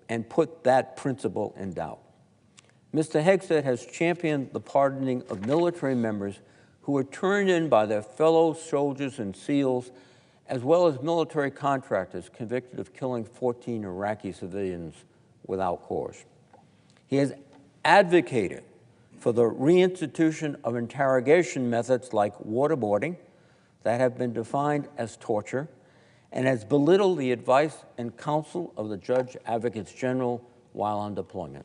and put that principle in doubt. Mr. Hegseth has championed the pardoning of military members who were turned in by their fellow soldiers and SEALs, as well as military contractors convicted of killing 14 Iraqi civilians without cause. He has advocated for the reinstitution of interrogation methods like waterboarding that have been defined as torture, and has belittled the advice and counsel of the Judge Advocates General while on deployment.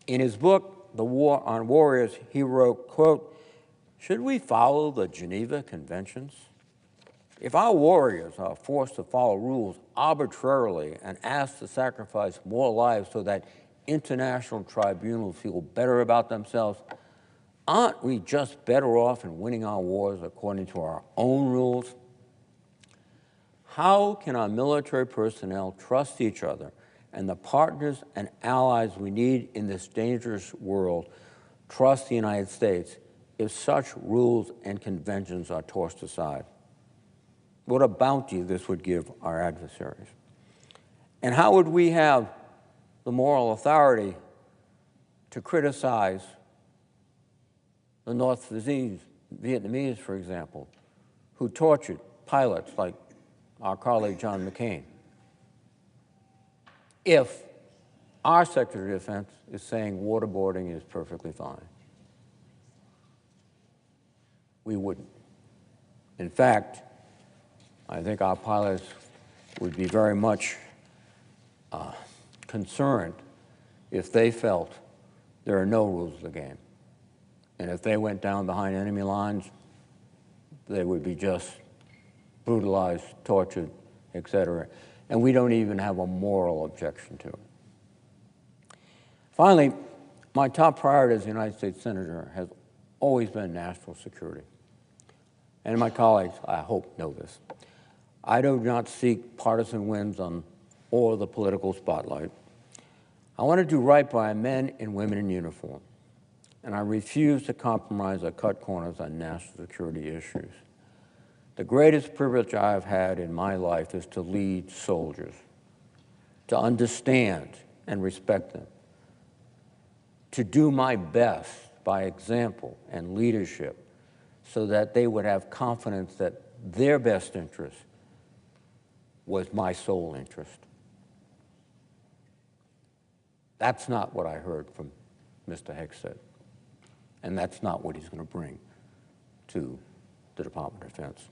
In his book, The War on Warriors, he wrote, quote, "Should we follow the Geneva Conventions? If our warriors are forced to follow rules arbitrarily and asked to sacrifice more lives so that international tribunals feel better about themselves, aren't we just better off in winning our wars according to our own rules? How can our military personnel trust each other and the partners and allies we need in this dangerous world trust the United States if such rules and conventions are tossed aside? What a bounty this would give our adversaries. And how would we have the moral authority to criticize the North Vietnamese, for example, who tortured pilots like our colleague John McCain, if our Secretary of Defense is saying waterboarding is perfectly fine? We wouldn't. In fact, I think our pilots would be very much concerned if they felt there are no rules of the game. And if they went down behind enemy lines, they would be just brutalized, tortured, et cetera. And we don't even have a moral objection to it. Finally, my top priority as a United States Senator has always been national security. And my colleagues, I hope, know this. I do not seek partisan wins on or the political spotlight. I want to do right by men and women in uniform, and I refuse to compromise or cut corners on national security issues. The greatest privilege I have had in my life is to lead soldiers, to understand and respect them, to do my best by example and leadership so that they would have confidence that their best interest was my sole interest. That's not what I heard from Mr. Hegseth, and that's not what he's going to bring to the Department of Defense.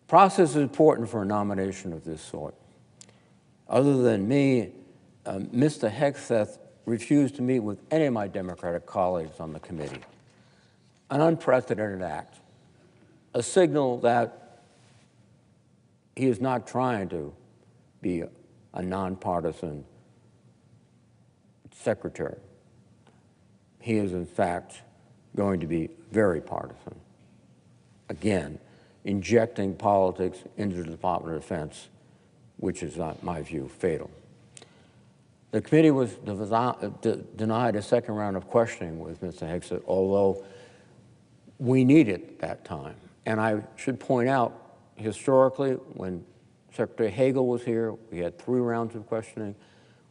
Process is important for a nomination of this sort. Other than me, Mr. Hegseth refused to meet with any of my Democratic colleagues on the committee. An unprecedented act, a signal that he is not trying to be a nonpartisan secretary. He is, in fact, going to be very partisan. Again, injecting politics into the Department of Defense, which is, in my view, fatal. The committee was denied a second round of questioning with Mr. Hegseth, although we needed that time. And I should point out, historically, when Secretary Hagel was here, we had 3 rounds of questioning.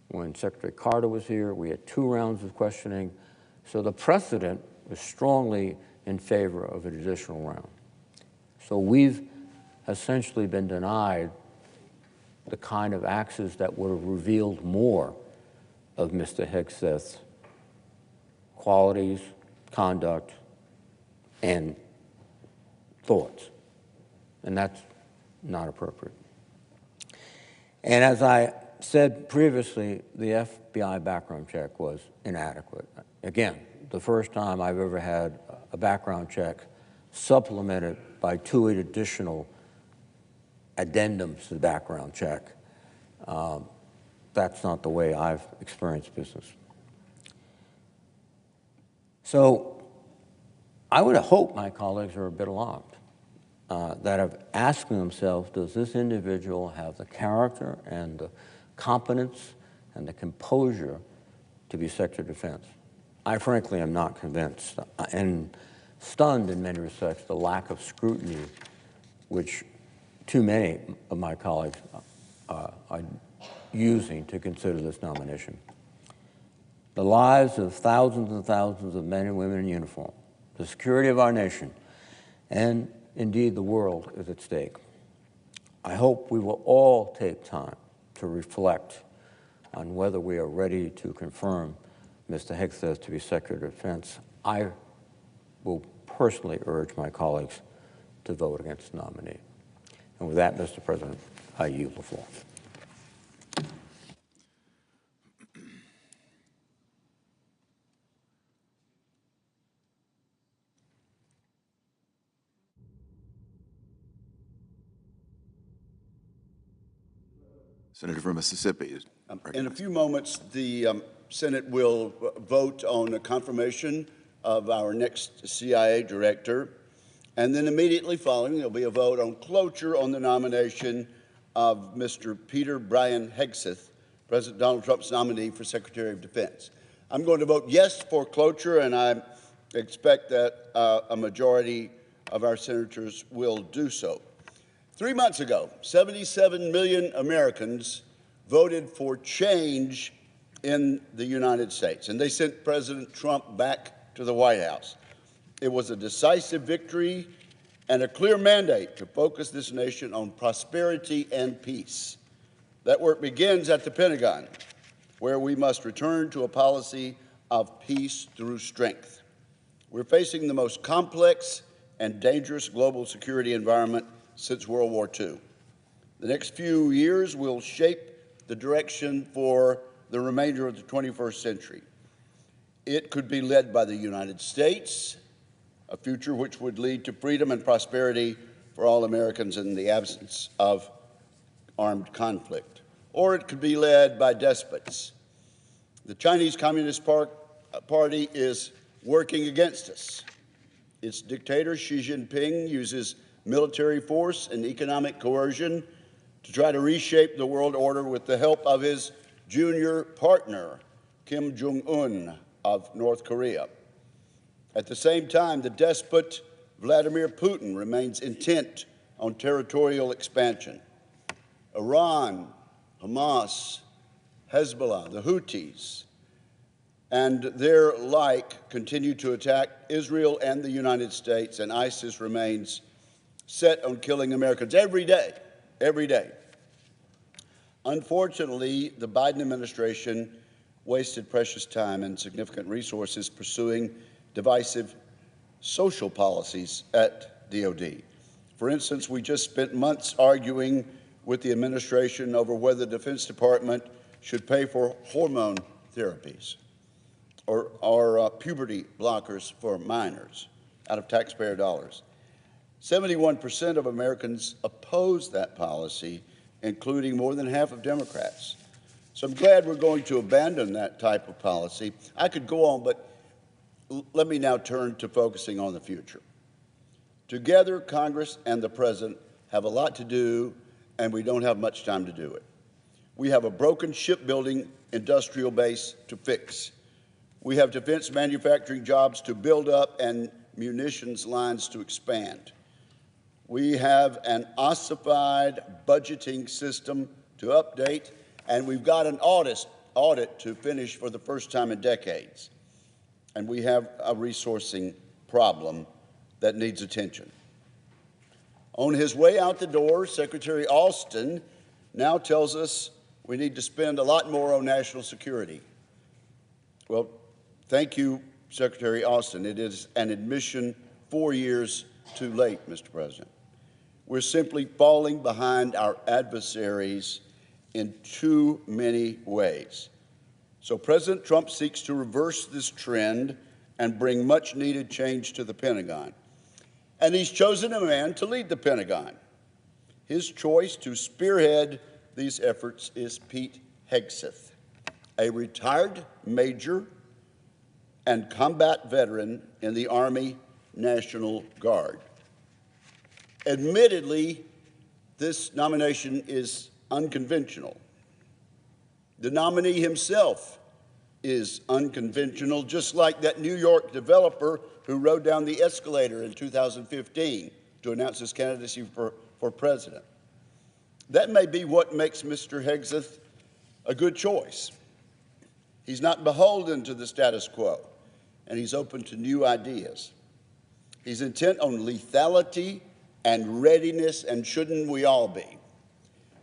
When Secretary Carter was here, we had 2 rounds of questioning. So the precedent was strongly in favor of an additional round. So we've essentially been denied the kind of access that would have revealed more of Mr. Hegseth's qualities, conduct, and thoughts. And that's not appropriate. And as I said previously, the FBI background check was inadequate. Again, the first time I've ever had a background check supplemented by 2 additional addendums to the background check. That's not the way I've experienced business. So I would hope my colleagues are a bit alarmed, that are asking themselves, does this individual have the character and the competence and the composure to be Secretary of Defense? I frankly am not convinced, and stunned in many respects, the lack of scrutiny which too many of my colleagues are using to consider this nomination. The lives of thousands and thousands of men and women in uniform, the security of our nation, and indeed the world is at stake. I hope we will all take time to reflect on whether we are ready to confirm Mr. Hegseth to be Secretary of Defense. I will personally urge my colleagues to vote against the nominee. And with that, Mr. President, I yield the floor. Senator from Mississippi. In a few moments, the Senate will vote on a confirmation of our next CIA director, and then immediately following, there'll be a vote on cloture on the nomination of Mr. Peter Brian Hegseth, President Donald Trump's nominee for Secretary of Defense. I'm going to vote yes for cloture, and I expect that a majority of our senators will do so. 3 months ago, 77 million Americans voted for change in the United States, and they sent President Trump back to the White House. It was a decisive victory and a clear mandate to focus this nation on prosperity and peace. That work begins at the Pentagon, where we must return to a policy of peace through strength. We're facing the most complex and dangerous global security environment since World War II. The next few years will shape the direction for the remainder of the 21st century. It could be led by the United States, a future which would lead to freedom and prosperity for all Americans in the absence of armed conflict. Or it could be led by despots. The Chinese Communist Party is working against us. Its dictator, Xi Jinping, uses military force and economic coercion to try to reshape the world order with the help of his junior partner, Kim Jong-un of North Korea. At the same time, the despot Vladimir Putin remains intent on territorial expansion. Iran, Hamas, Hezbollah, the Houthis, and their like continue to attack Israel and the United States, and ISIS remains set on killing Americans every day, every day. Unfortunately, the Biden administration wasted precious time and significant resources pursuing divisive social policies at DOD. For instance, we just spent months arguing with the administration over whether the Defense Department should pay for hormone therapies or puberty blockers for minors out of taxpayer dollars. 71% of Americans oppose that policy, including more than half of Democrats. So I'm glad we're going to abandon that type of policy. I could go on, but let me now turn to focusing on the future. Together, Congress and the President have a lot to do, and we don't have much time to do it. We have a broken shipbuilding industrial base to fix. We have defense manufacturing jobs to build up and munitions lines to expand. We have an ossified budgeting system to update, and we've got an audit to finish for the first time in decades. And we have a resourcing problem that needs attention. On his way out the door, Secretary Austin now tells us we need to spend a lot more on national security. Well, thank you, Secretary Austin. It is an admission 4 years too late, Mr. President. We're simply falling behind our adversaries in too many ways. So President Trump seeks to reverse this trend and bring much-needed change to the Pentagon. And he's chosen a man to lead the Pentagon. His choice to spearhead these efforts is Pete Hegseth, a retired major and combat veteran in the Army National Guard. Admittedly, this nomination is unconventional. The nominee himself is unconventional, just like that New York developer who rode down the escalator in 2015 to announce his candidacy for president. That may be what makes Mr. Hegseth a good choice. He's not beholden to the status quo, and he's open to new ideas. He's intent on lethality and readiness, and shouldn't we all be?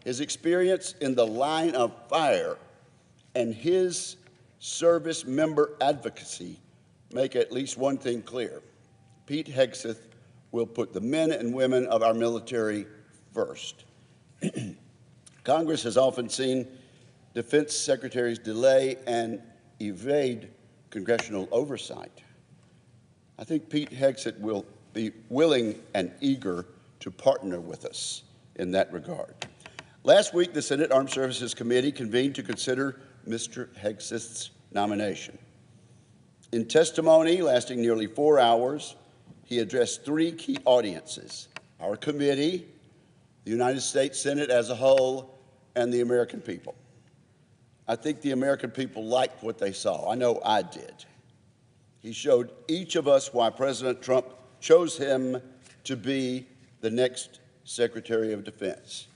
His experience in the line of fire and his service member advocacy make at least one thing clear. Pete Hegseth will put the men and women of our military first. Congress has often seen defense secretaries delay and evade congressional oversight. I think Pete Hegseth will be willing and eager to partner with us in that regard. Last week, the Senate Armed Services Committee convened to consider Mr. Hegseth's nomination. In testimony lasting nearly 4 hours, he addressed 3 key audiences: our committee, the United States Senate as a whole, and the American people. I think the American people liked what they saw. I know I did. He showed each of us why President Trump chose him to be the next Secretary of Defense.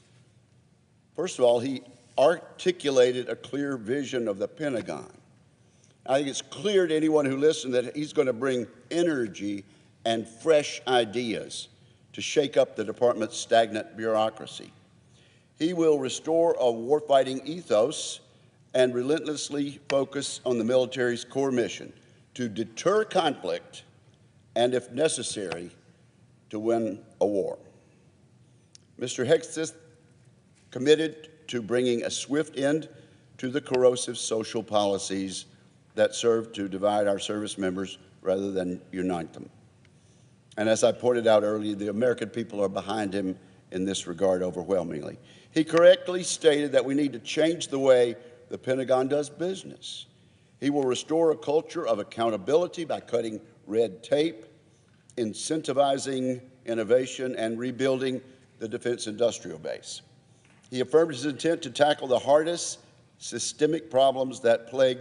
First of all, he articulated a clear vision of the Pentagon. I think it's clear to anyone who listened that he's going to bring energy and fresh ideas to shake up the department's stagnant bureaucracy. He will restore a warfighting ethos and relentlessly focus on the military's core mission to deter conflict and, if necessary, to win a war. Mr. Hegseth committed to bringing a swift end to the corrosive social policies that serve to divide our service members rather than unite them. And as I pointed out earlier, the American people are behind him in this regard overwhelmingly. He correctly stated that we need to change the way the Pentagon does business. He will restore a culture of accountability by cutting red tape, incentivizing innovation, and rebuilding the defense industrial base. He affirmed his intent to tackle the hardest systemic problems that plague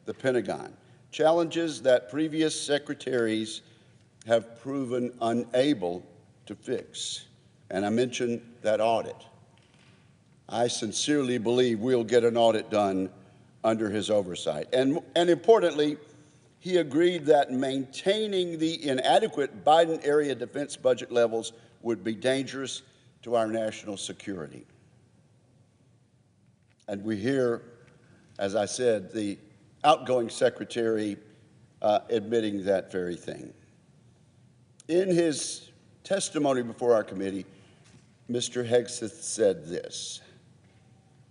the Pentagon, challenges that previous secretaries have proven unable to fix. And I mentioned that audit. I sincerely believe we'll get an audit done under his oversight. And importantly, he agreed that maintaining the inadequate Biden-era defense budget levels would be dangerous to our national security. And we hear, as I said, the outgoing secretary admitting that very thing. In his testimony before our committee, Mr. Hegseth said this: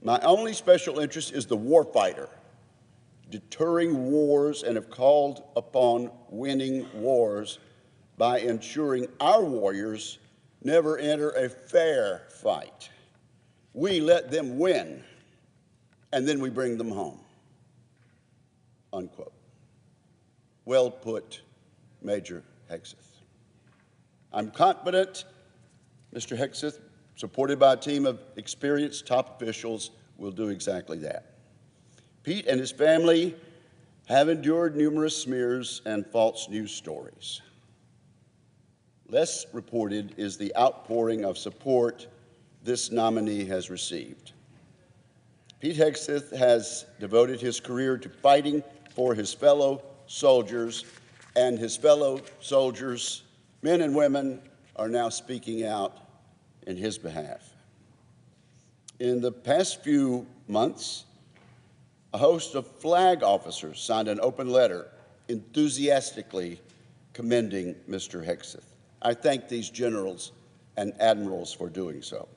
"My only special interest is the warfighter, deterring wars, and have called upon winning wars by ensuring our warriors never enter a fair fight. We let them win, and then we bring them home." Unquote. Well put, Major Hegseth. I'm confident Mr. Hegseth, supported by a team of experienced top officials, will do exactly that. Pete and his family have endured numerous smears and false news stories. Less reported is the outpouring of support this nominee has received. Pete Hegseth has devoted his career to fighting for his fellow soldiers, and his fellow soldiers, men and women, are now speaking out in his behalf. In the past few months, a host of flag officers signed an open letter enthusiastically commending Mr. Hegseth. I thank these generals and admirals for doing so.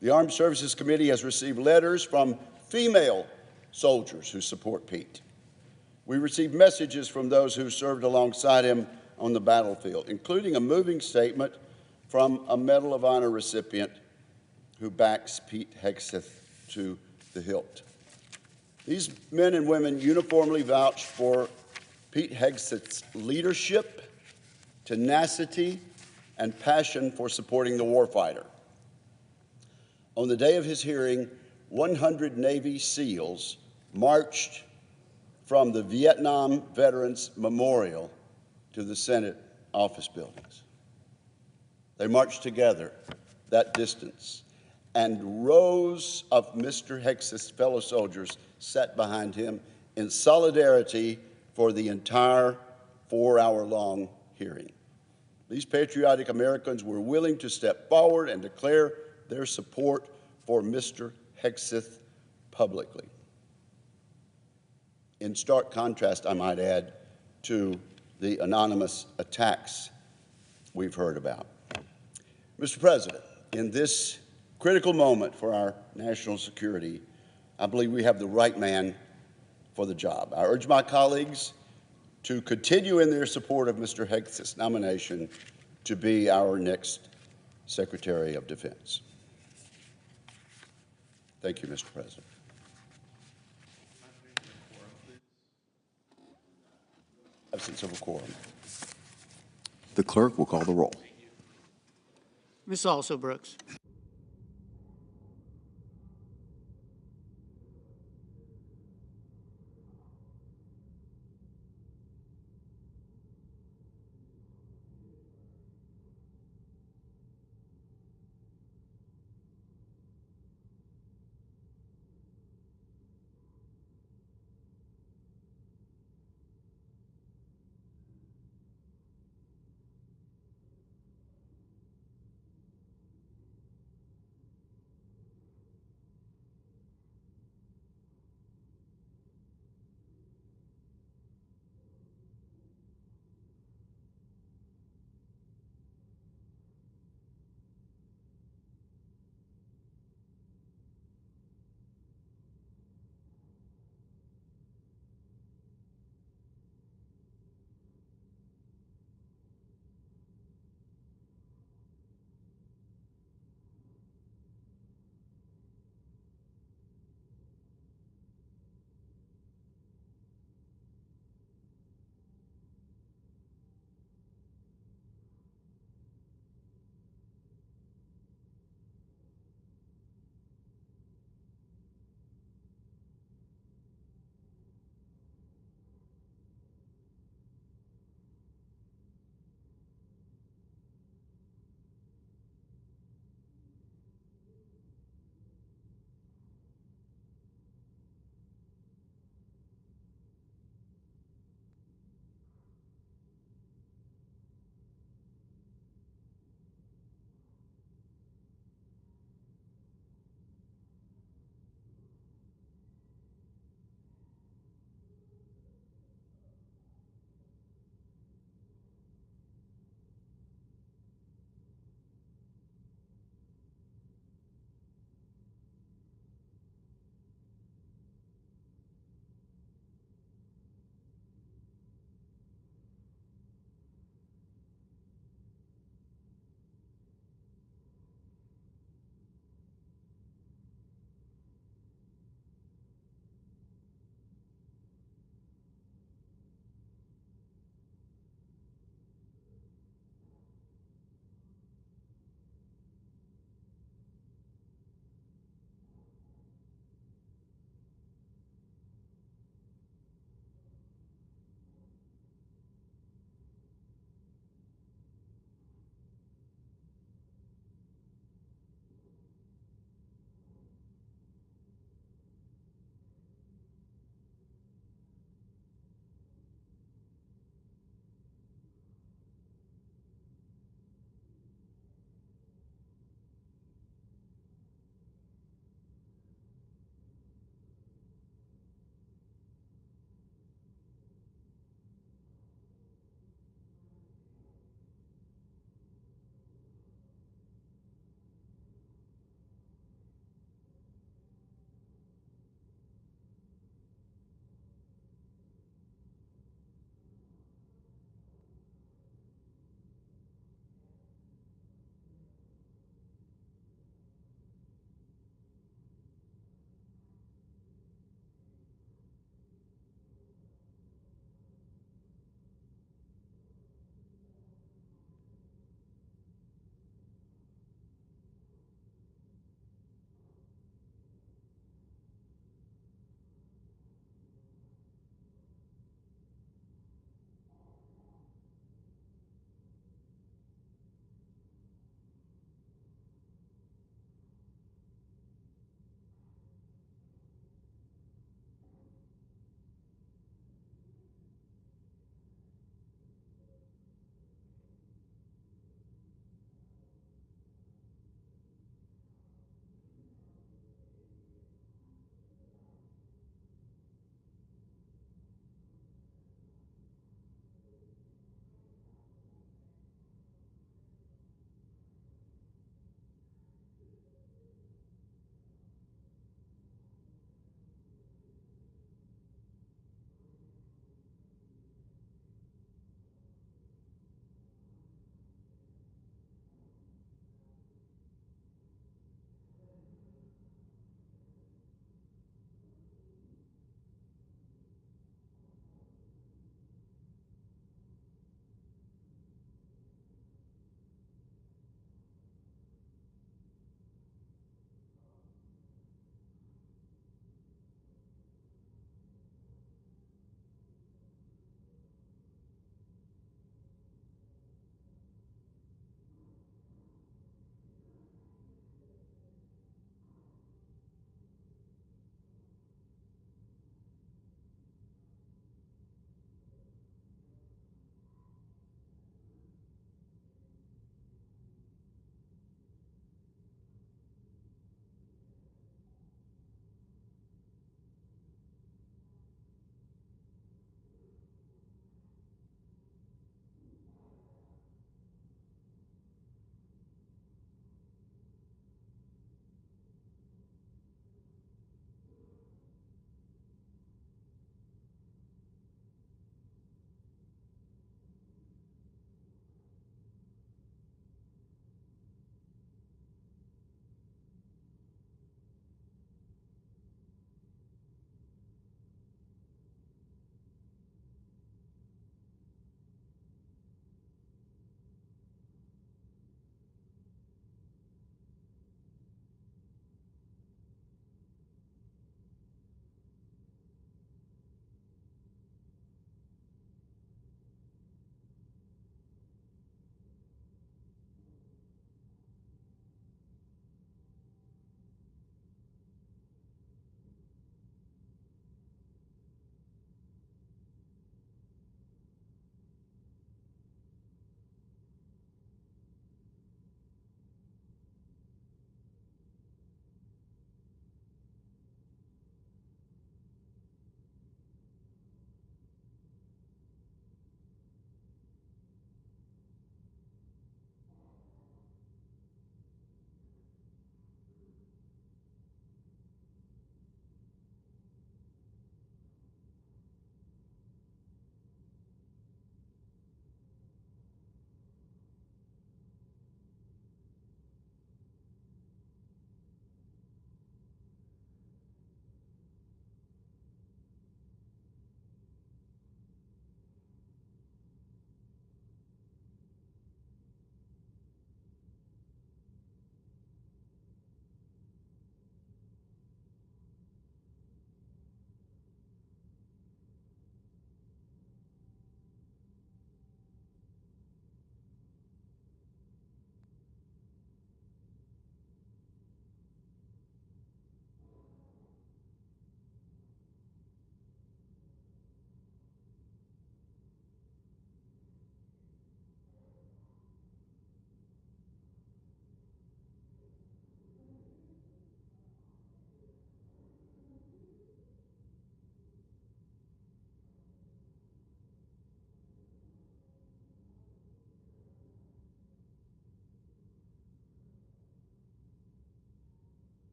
The Armed Services Committee has received letters from female soldiers who support Pete. We received messages from those who served alongside him on the battlefield, including a moving statement from a Medal of Honor recipient who backs Pete Hegseth to the hilt. These men and women uniformly vouch for Pete Hegseth's leadership, tenacity, and passion for supporting the warfighter. On the day of his hearing, 100 Navy SEALs marched from the Vietnam Veterans Memorial to the Senate office buildings. They marched together that distance, and rows of Mr. Hegseth's fellow soldiers sat behind him in solidarity for the entire 4-hour-long hearing. These patriotic Americans were willing to step forward and declare their support for Mr. Hegseth publicly. In stark contrast, I might add, to the anonymous attacks we've heard about. Mr. President, in this critical moment for our national security, I believe we have the right man for the job. I urge my colleagues to continue in their support of Mr. Hegseth's nomination to be our next Secretary of Defense. Thank you, Mr. President. Absence of a quorum. The clerk will call the roll. Ms. Also Brooks.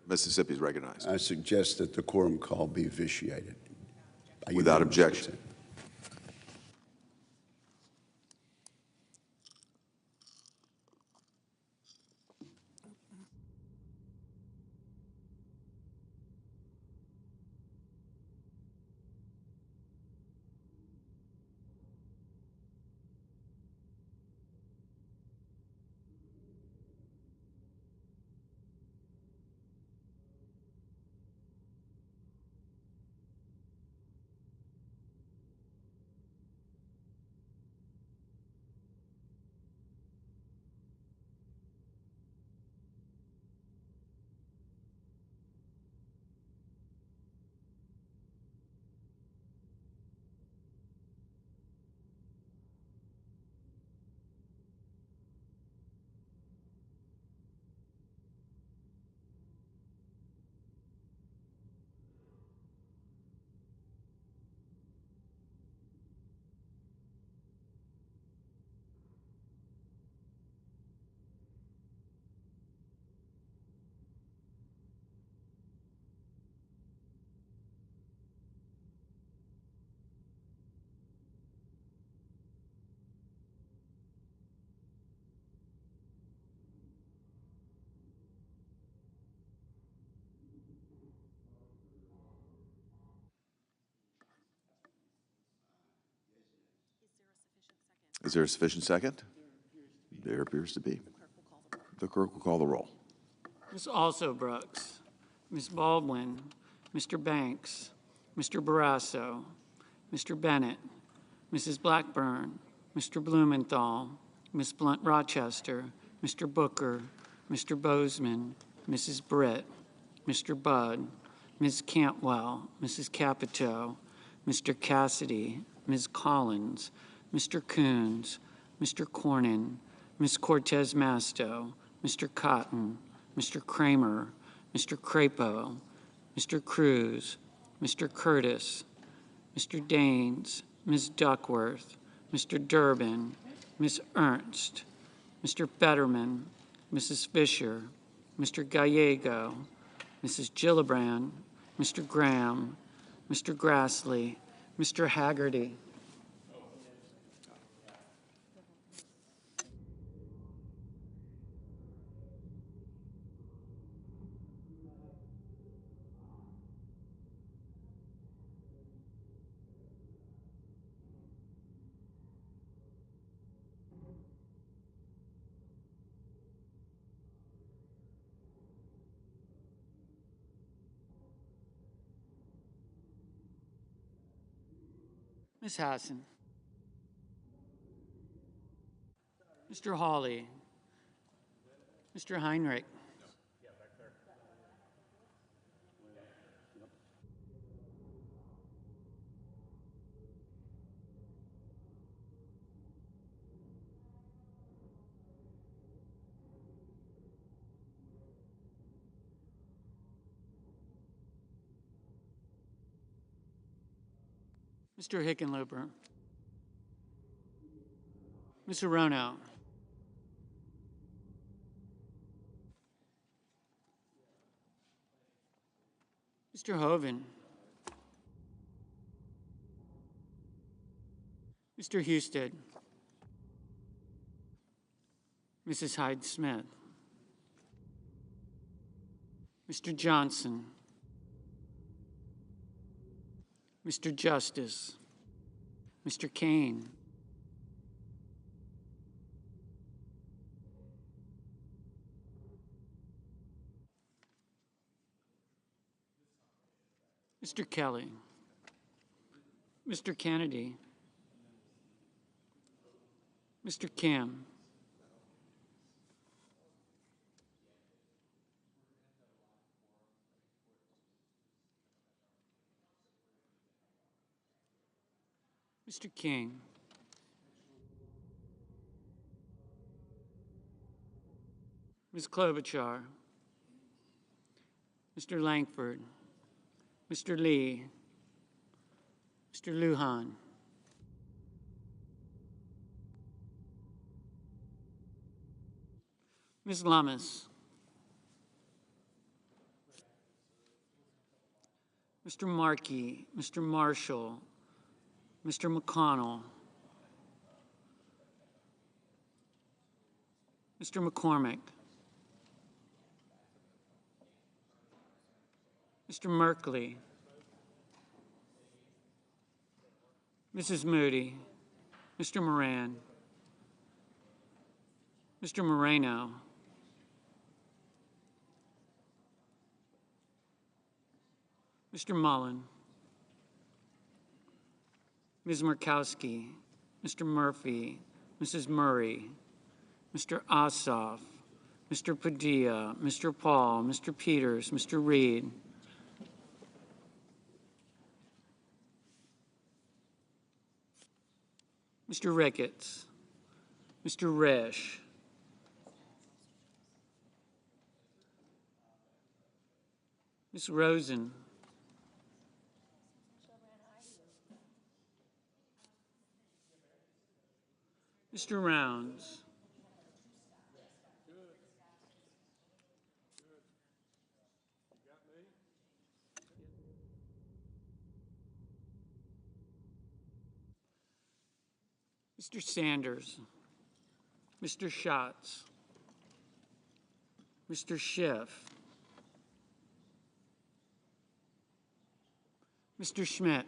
Mississippi is recognized. I suggest that the quorum call be vitiated. by Without unanimous objection. consent. Is there a sufficient second? There appears to be. The clerk will call the roll. Ms. Also Brooks, Ms. Baldwin, Mr. Banks, Mr. Barrasso, Mr. Bennett, Mrs. Blackburn, Mr. Blumenthal, Ms. Blunt Rochester, Mr. Booker, Mr. Bozeman, Mrs. Britt, Mr. Budd, Ms. Cantwell, Mrs. Capito, Mr. Cassidy, Ms. Collins, Mr. Coons, Mr. Cornyn, Ms. Cortez Masto, Mr. Cotton, Mr. Kramer, Mr. Crapo, Mr. Cruz, Mr. Curtis, Mr. Daines, Ms. Duckworth, Mr. Durbin, Ms. Ernst, Mr. Fetterman, Mrs. Fisher, Mr. Gallego, Mrs. Gillibrand, Mr. Graham, Mr. Grassley, Mr. Haggerty. Ms. Hassan. Mr. Hawley. Mr. Heinrich. Mr. Hickenlooper. Ms. Arono. Mr. Hoven. Mr. Husted. Mrs. Hyde-Smith. Mr. Johnson. Mr. Justice. Mr. Kane. Mr. Kelly. Mr. Kennedy. Mr. Kim. Mr. King. Ms. Klobuchar. Mr. Langford. Mr. Lee. Mr. Lujan. Ms. Lummis. Mr. Markey, Mr. Marshall, Mr. McConnell, Mr. McCormick, Mr. Merkley, Mrs. Moody, Mr. Moran, Mr. Moreno, Mr. Mullen, Ms. Murkowski, Mr. Murphy, Mrs. Murray, Mr. Ossoff, Mr. Padilla, Mr. Paul, Mr. Peters, Mr. Reed, Mr. Ricketts, Mr. Resch, Ms. Rosen, Mr. Rounds, Mr. Sanders, Mr. Schatz, Mr. Schiff, Mr. Schmidt,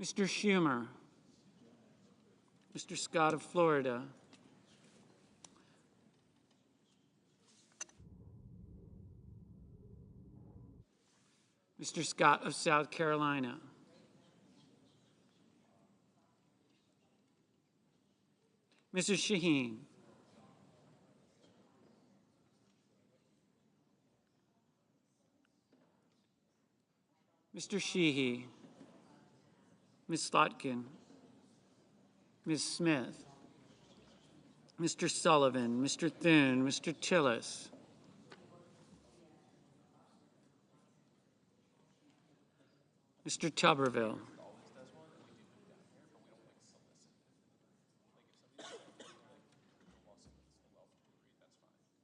Mr. Schumer, Mr. Scott of Florida, Mr. Scott of South Carolina, Mrs. Shaheen, Mr. Sheehy, Ms. Slotkin, Ms. Smith, Mr. Sullivan, Mr. Thune, Mr. Tillis, Mr. Tuberville,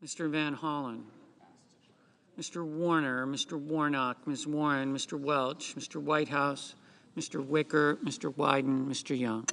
Mr. Van Hollen, Mr. Warner, Mr. Warnock, Ms. Warren, Mr. Welch, Mr. Whitehouse, Mr. Wicker, Mr. Wyden, Mr. Young.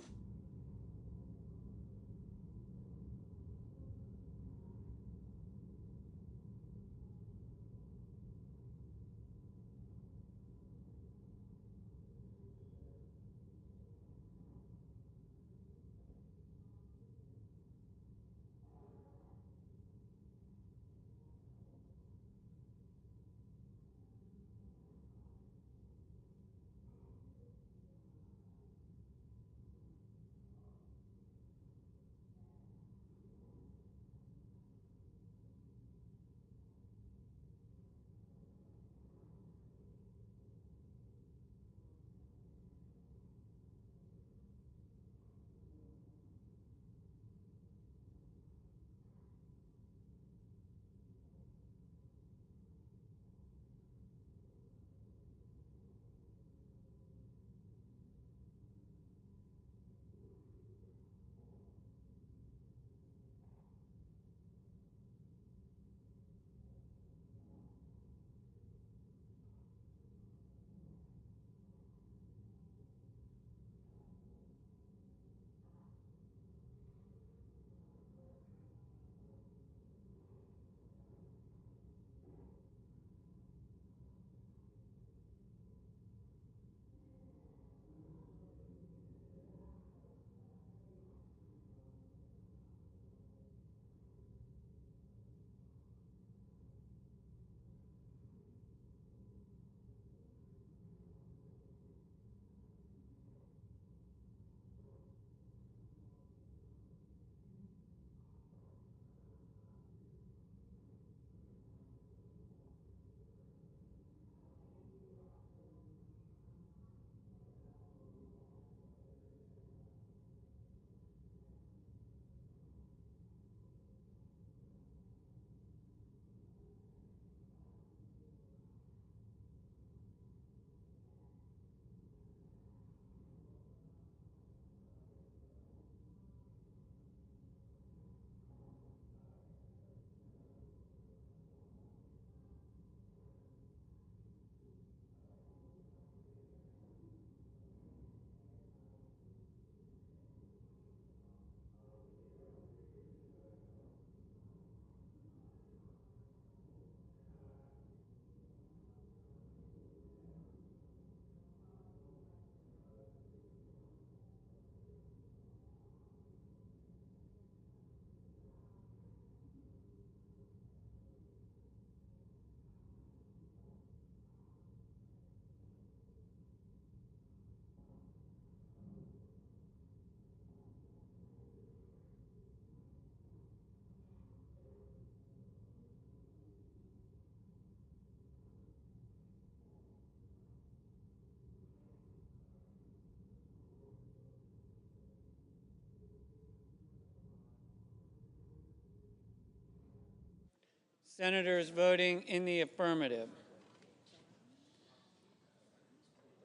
Senators voting in the affirmative: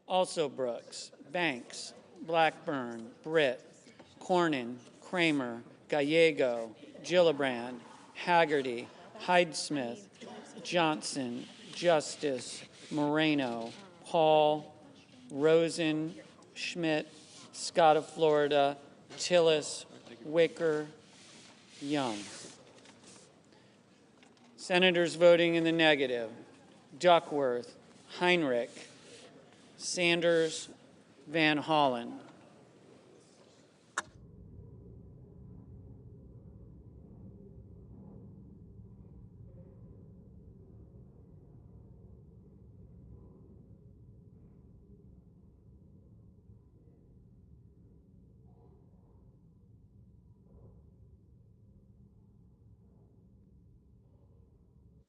Also Brooks, Banks, Blackburn, Britt, Cornyn, Kramer, Gallego, Gillibrand, Haggerty, Hyde-Smith, Johnson, Justice, Moreno, Paul, Rosen, Schmidt, Scott of Florida, Tillis, Wicker, Young. Senators voting in the negative: Duckworth, Heinrich, Sanders, Van Hollen.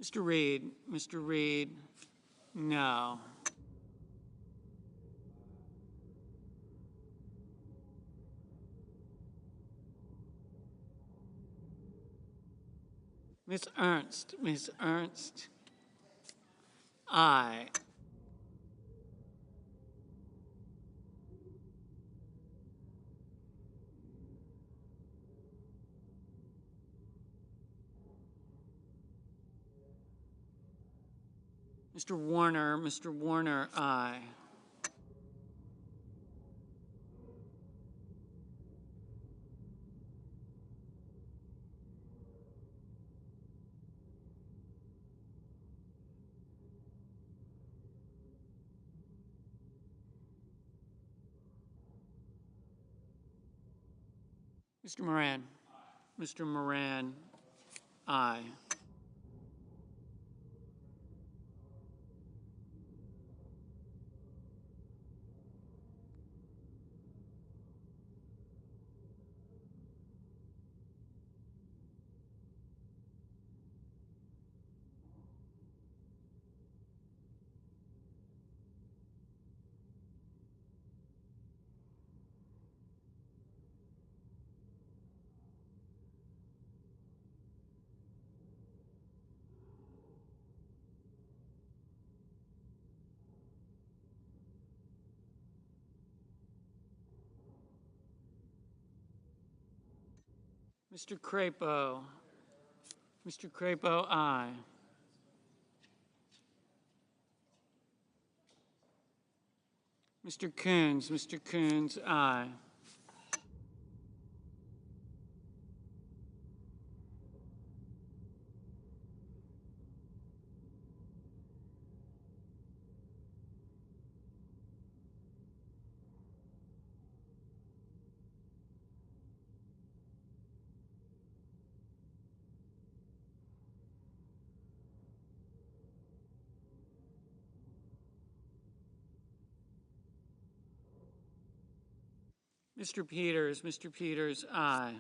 Mr. Reed, no. Ms. Ernst, aye. Mr. Warner, aye. Mr. Moran, aye. Mr. Crapo, aye. Mr. Coons, aye. Mr. Peters, aye.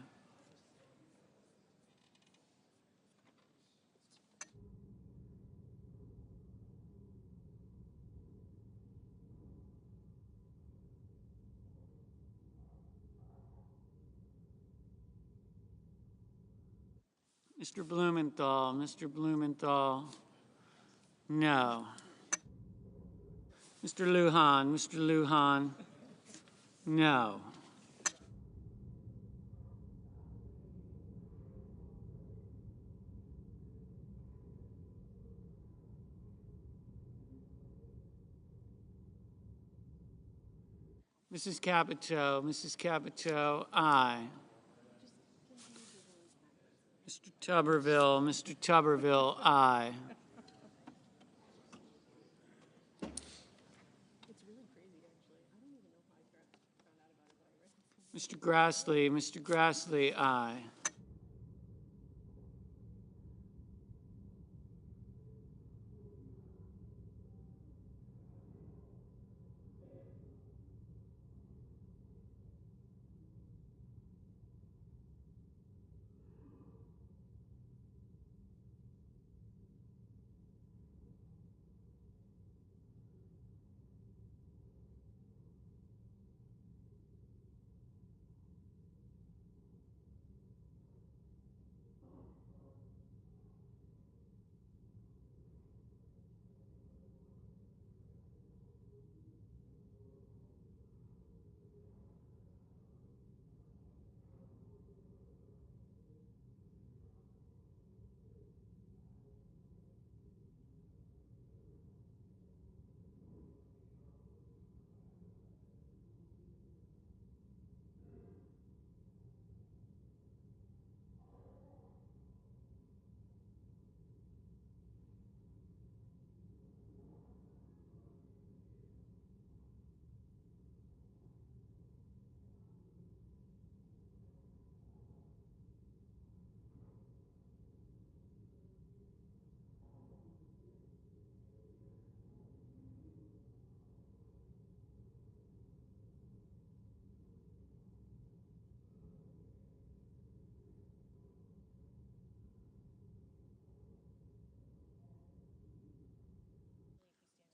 Mr. Blumenthal, no. Mr. Lujan, no. Mrs. Capito, aye. Mr. Tuberville, aye. Mr. Grassley, aye.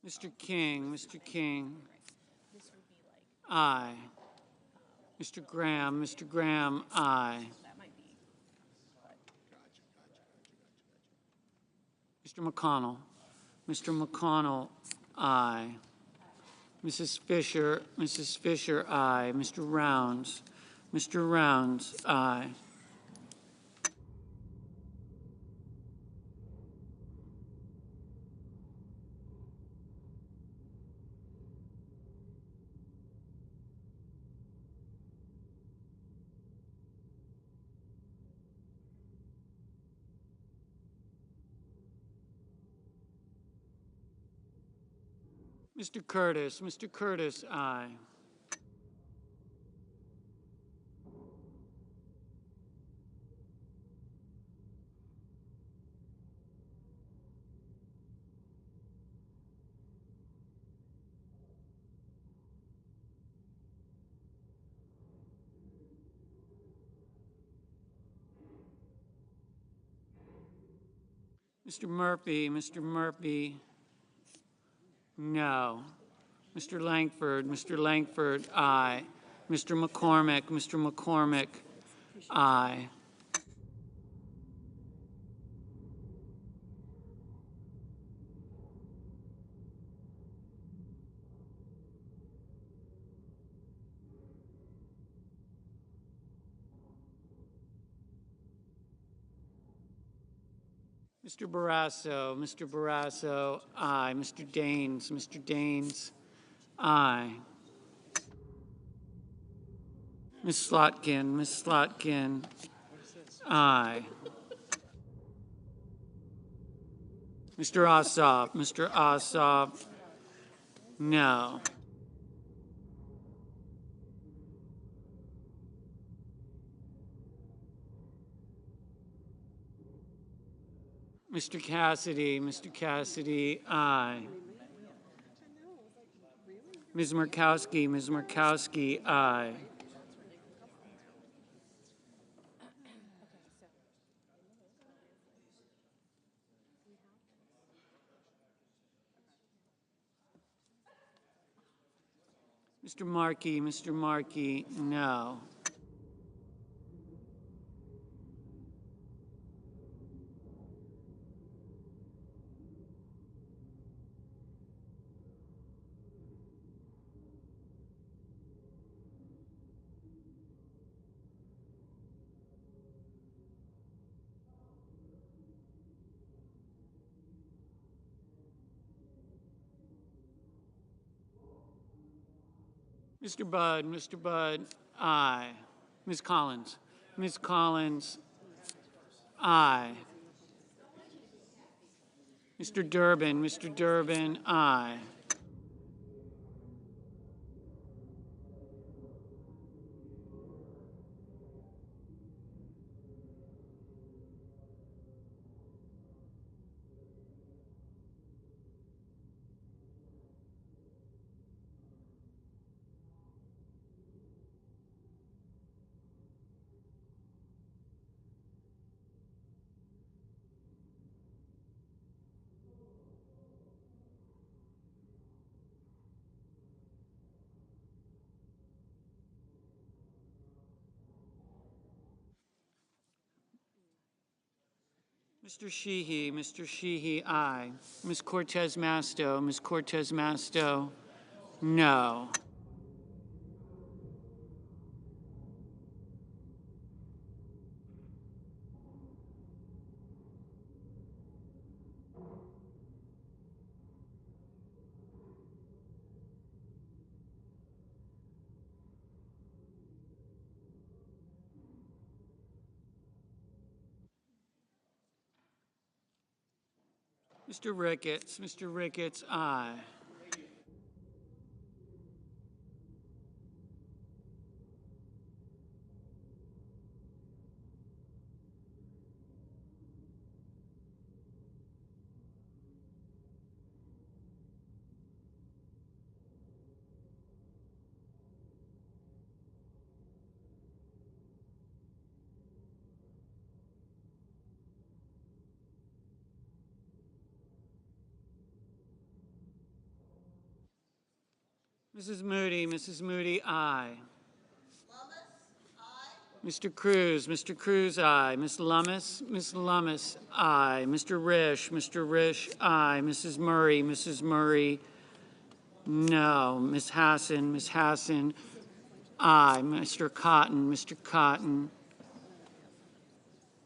Mr. King, Mr. King. Aye. Mr. Graham, aye. Mr. McConnell, aye. Mrs. Fisher, aye. Mr. Rounds, aye. Mr. Curtis, aye. Mr. Murphy, no. Mr. Langford, aye. Mr. McCormick, aye. Mr. Barrasso, aye. Mr. Daines, aye. Ms. Slotkin, aye. Mr. Ossoff, no. Mr. Cassidy, aye. Ms. Murkowski, aye. Mr. Markey, no. Mr. Budd, aye. Ms. Collins, aye. Mr. Durbin, aye. Mr. Sheehy, aye. Ms. Cortez Masto, no. Mr. Ricketts, aye. Mrs. Moody, aye. Mr. Cruz, aye. Ms. Lummis, aye. Mr. Risch, aye. Mrs. Murray, no. Ms. Hassan, aye. Mr. Cotton,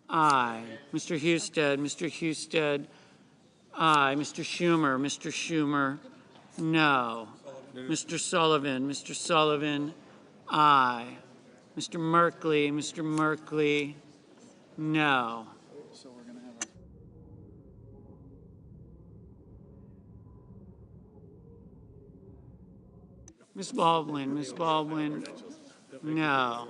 aye. Mr. Husted, aye. Mr. Schumer, no. Mr. Sullivan, aye. Mr. Merkley, no. Ms. Baldwin, no.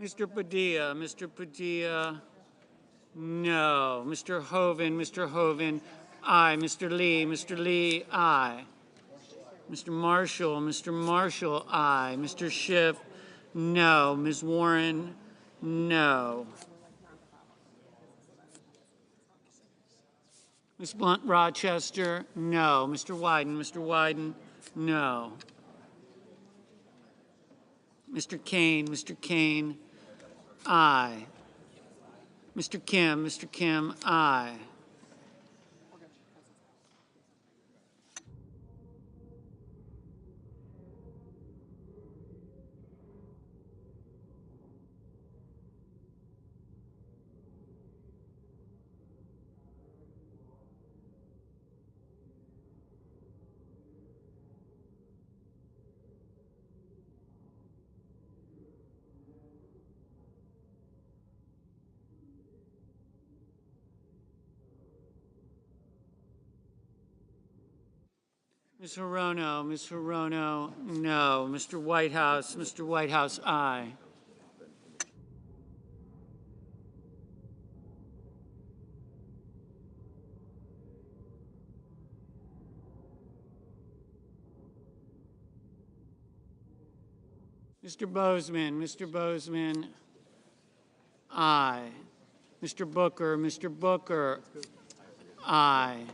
Mr. Padilla, no. Mr. Hoven, aye. Mr. Lee, aye. Mr. Marshall, aye. Mr. Schiff, no. Ms. Warren, no. Ms. Blunt Rochester, no. Mr. Wyden, no. Mr. Kane, aye. Mr. Kim, aye. Ms. Hirono, no. Mr. Whitehouse, aye. Mr. Bozeman, aye. Mr. Booker, aye.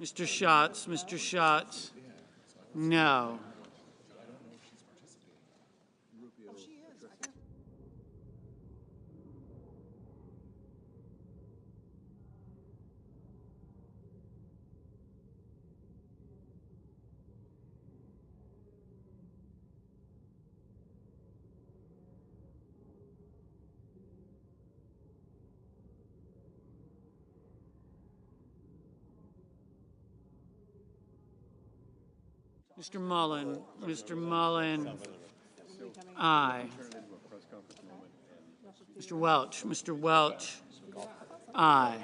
Mr. Schatz, no. Mr. Mullen, aye. Mr. Welch, aye.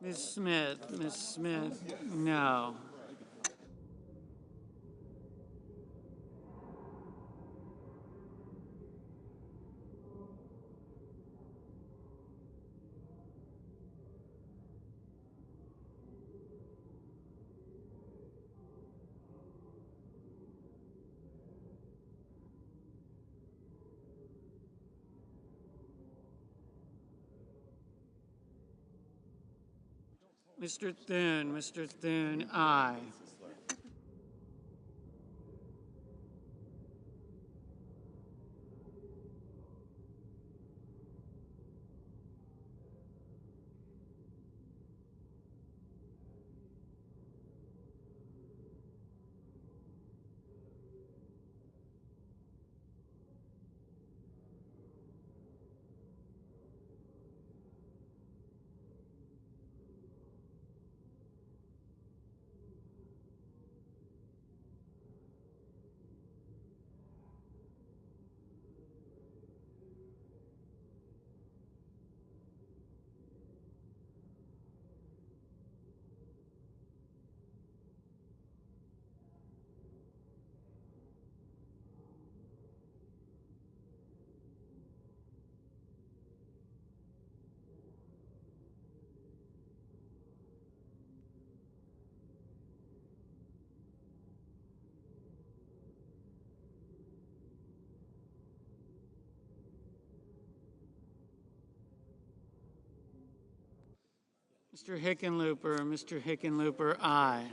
Ms. Smith, no. Mr. Thune, aye. Mr. Hickenlooper, aye.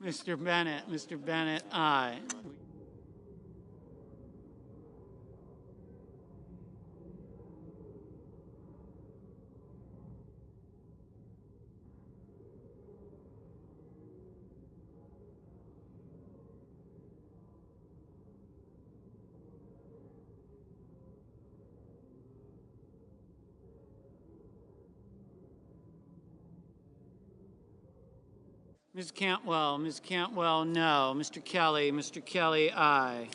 Mr. Bennett, aye. Ms. Cantwell, no. Mr. Kelly, aye.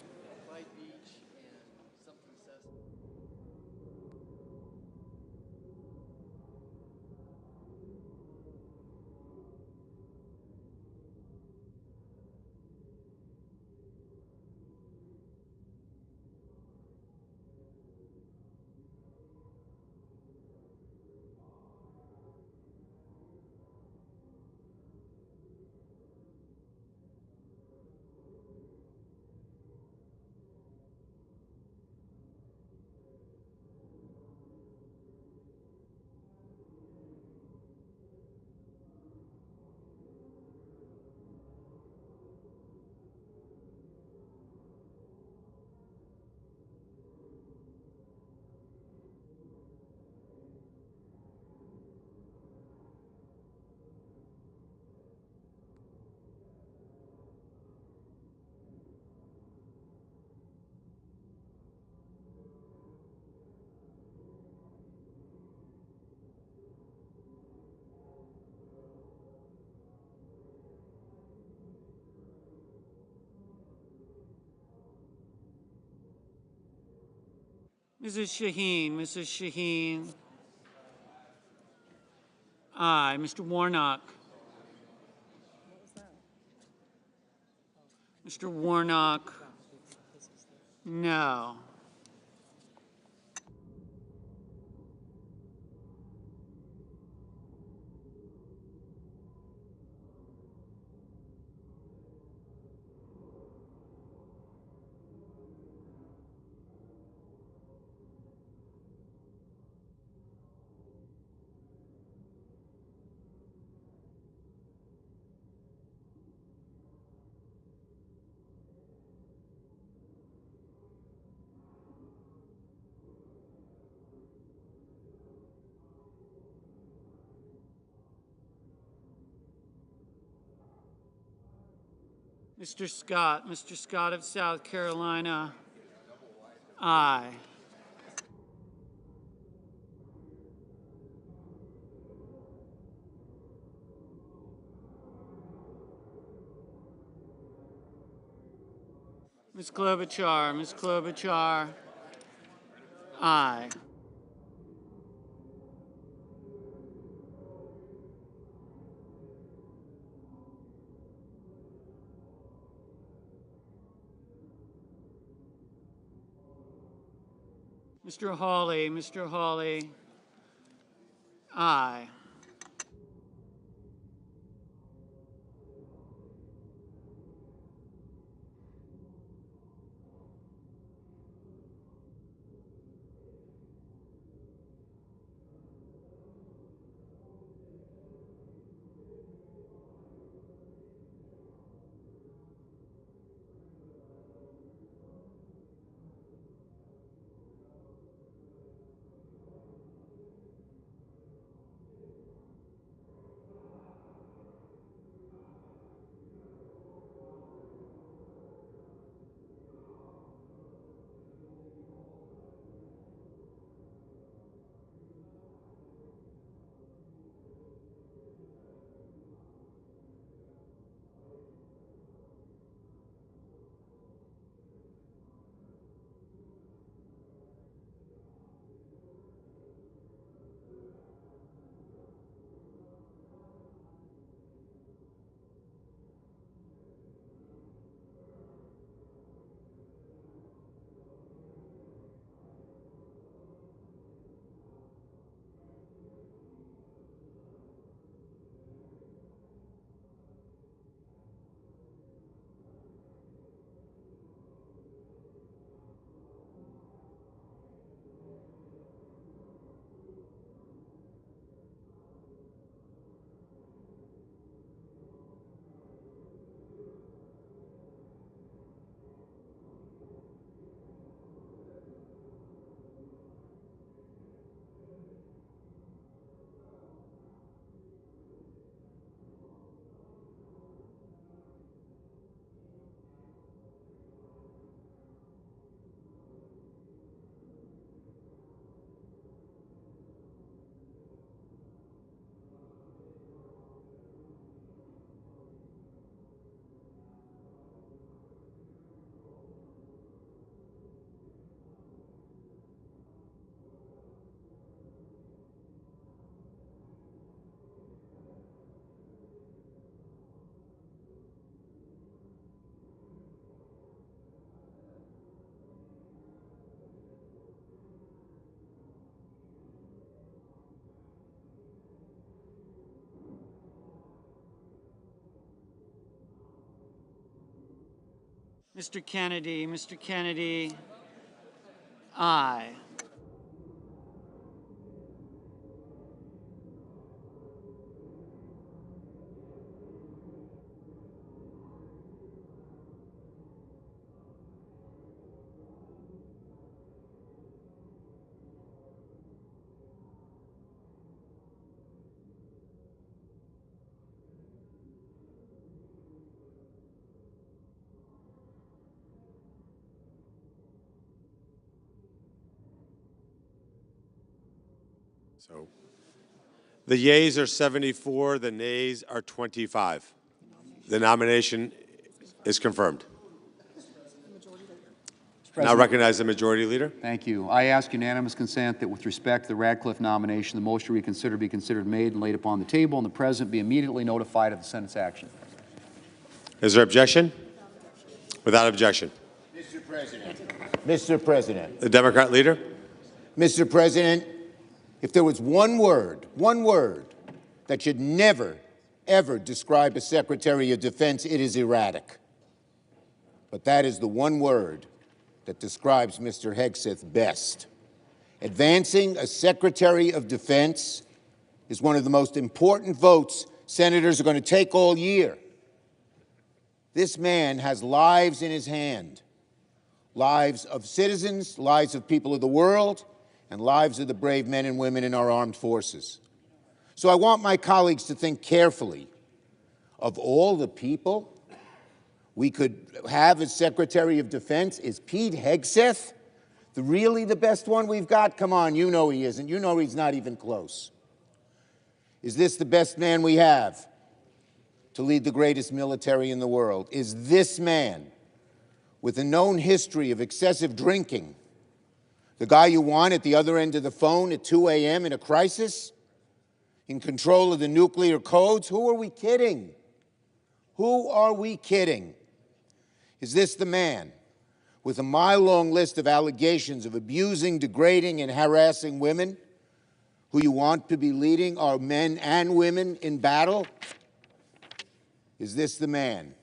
Mrs. Shaheen, aye. Mr. Warnock. Mr. Warnock, no. Mr. Scott of South Carolina, aye. Ms. Klobuchar, aye. Mr. Hawley, Mr. Hawley, aye. Mr. Kennedy, aye. So the yeas are 74, the nays are 25. The nomination is confirmed. Now recognize the majority leader. Thank you. I ask unanimous consent that with respect to the Ratcliffe nomination, the motion to reconsider be considered made and laid upon the table, and the President be immediately notified of the Senate's action. Is there objection? Without objection. Mr. President. Mr. President. The Democrat leader. Mr. President, if there was one word that should never, ever describe a Secretary of Defense, it is erratic. But that is the one word that describes Mr. Hegseth best. Advancing a Secretary of Defense is one of the most important votes senators are going to take all year. This man has lives in his hand, lives of citizens, lives of people of the world, and lives of the brave men and women in our armed forces. So I want my colleagues to think carefully of all the people we could have as Secretary of Defense. Is Pete Hegseth really the best one we've got? Come on, you know he isn't. You know he's not even close. Is this the best man we have to lead the greatest military in the world? Is this man, with a known history of excessive drinking, the guy you want at the other end of the phone at 2 a.m. in a crisis, in control of the nuclear codes? Who are we kidding? Who are we kidding? Is this the man with a mile-long list of allegations of abusing, degrading, and harassing women who you want to be leading our men and women in battle? Is this the man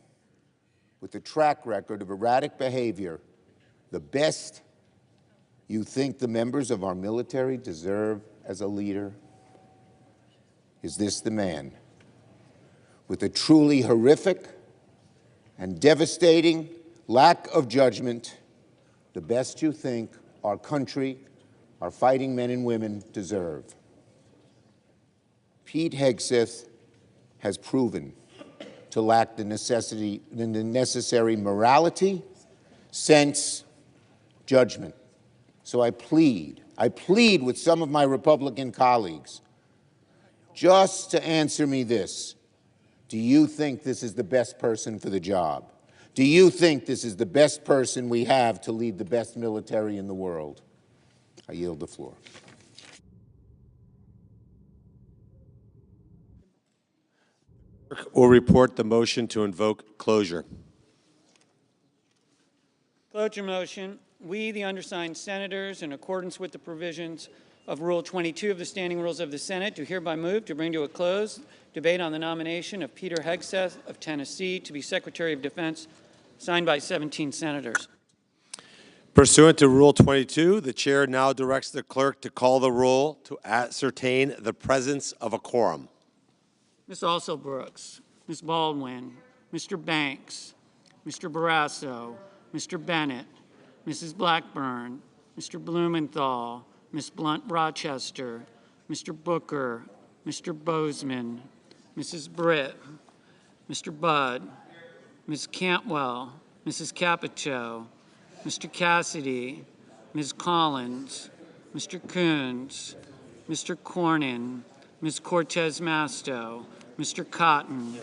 with a track record of erratic behavior, the best you think the members of our military deserve as a leader? Is this the man with a truly horrific and devastating lack of judgment, the best you think our country, our fighting men and women deserve? Pete Hegseth has proven to lack the necessary morality, sense, judgment. So I plead with some of my Republican colleagues just to answer me this. Do you think this is the best person for the job? Do you think this is the best person we have to lead the best military in the world? I yield the floor. Will report the motion to invoke closure. Cloture motion. We, the undersigned senators, in accordance with the provisions of Rule 22 of the Standing Rules of the Senate, do hereby move to bring to a close debate on the nomination of Peter Hegseth of Tennessee to be Secretary of Defense, signed by 17 senators. Pursuant to Rule 22, the chair now directs the clerk to call the roll to ascertain the presence of a quorum. Ms. Alsobrooks, Ms. Baldwin, Mr. Banks, Mr. Barrasso, Mr. Bennett, Mrs. Blackburn, Mr. Blumenthal, Ms. Blunt-Rochester, Mr. Booker, Mr. Bozeman, Mrs. Britt, Mr. Budd, Ms. Cantwell, Mrs. Capito, Mr. Cassidy, Ms. Collins, Mr. Coons, Mr. Cornyn, Ms. Cortez Masto, Mr. Cotton,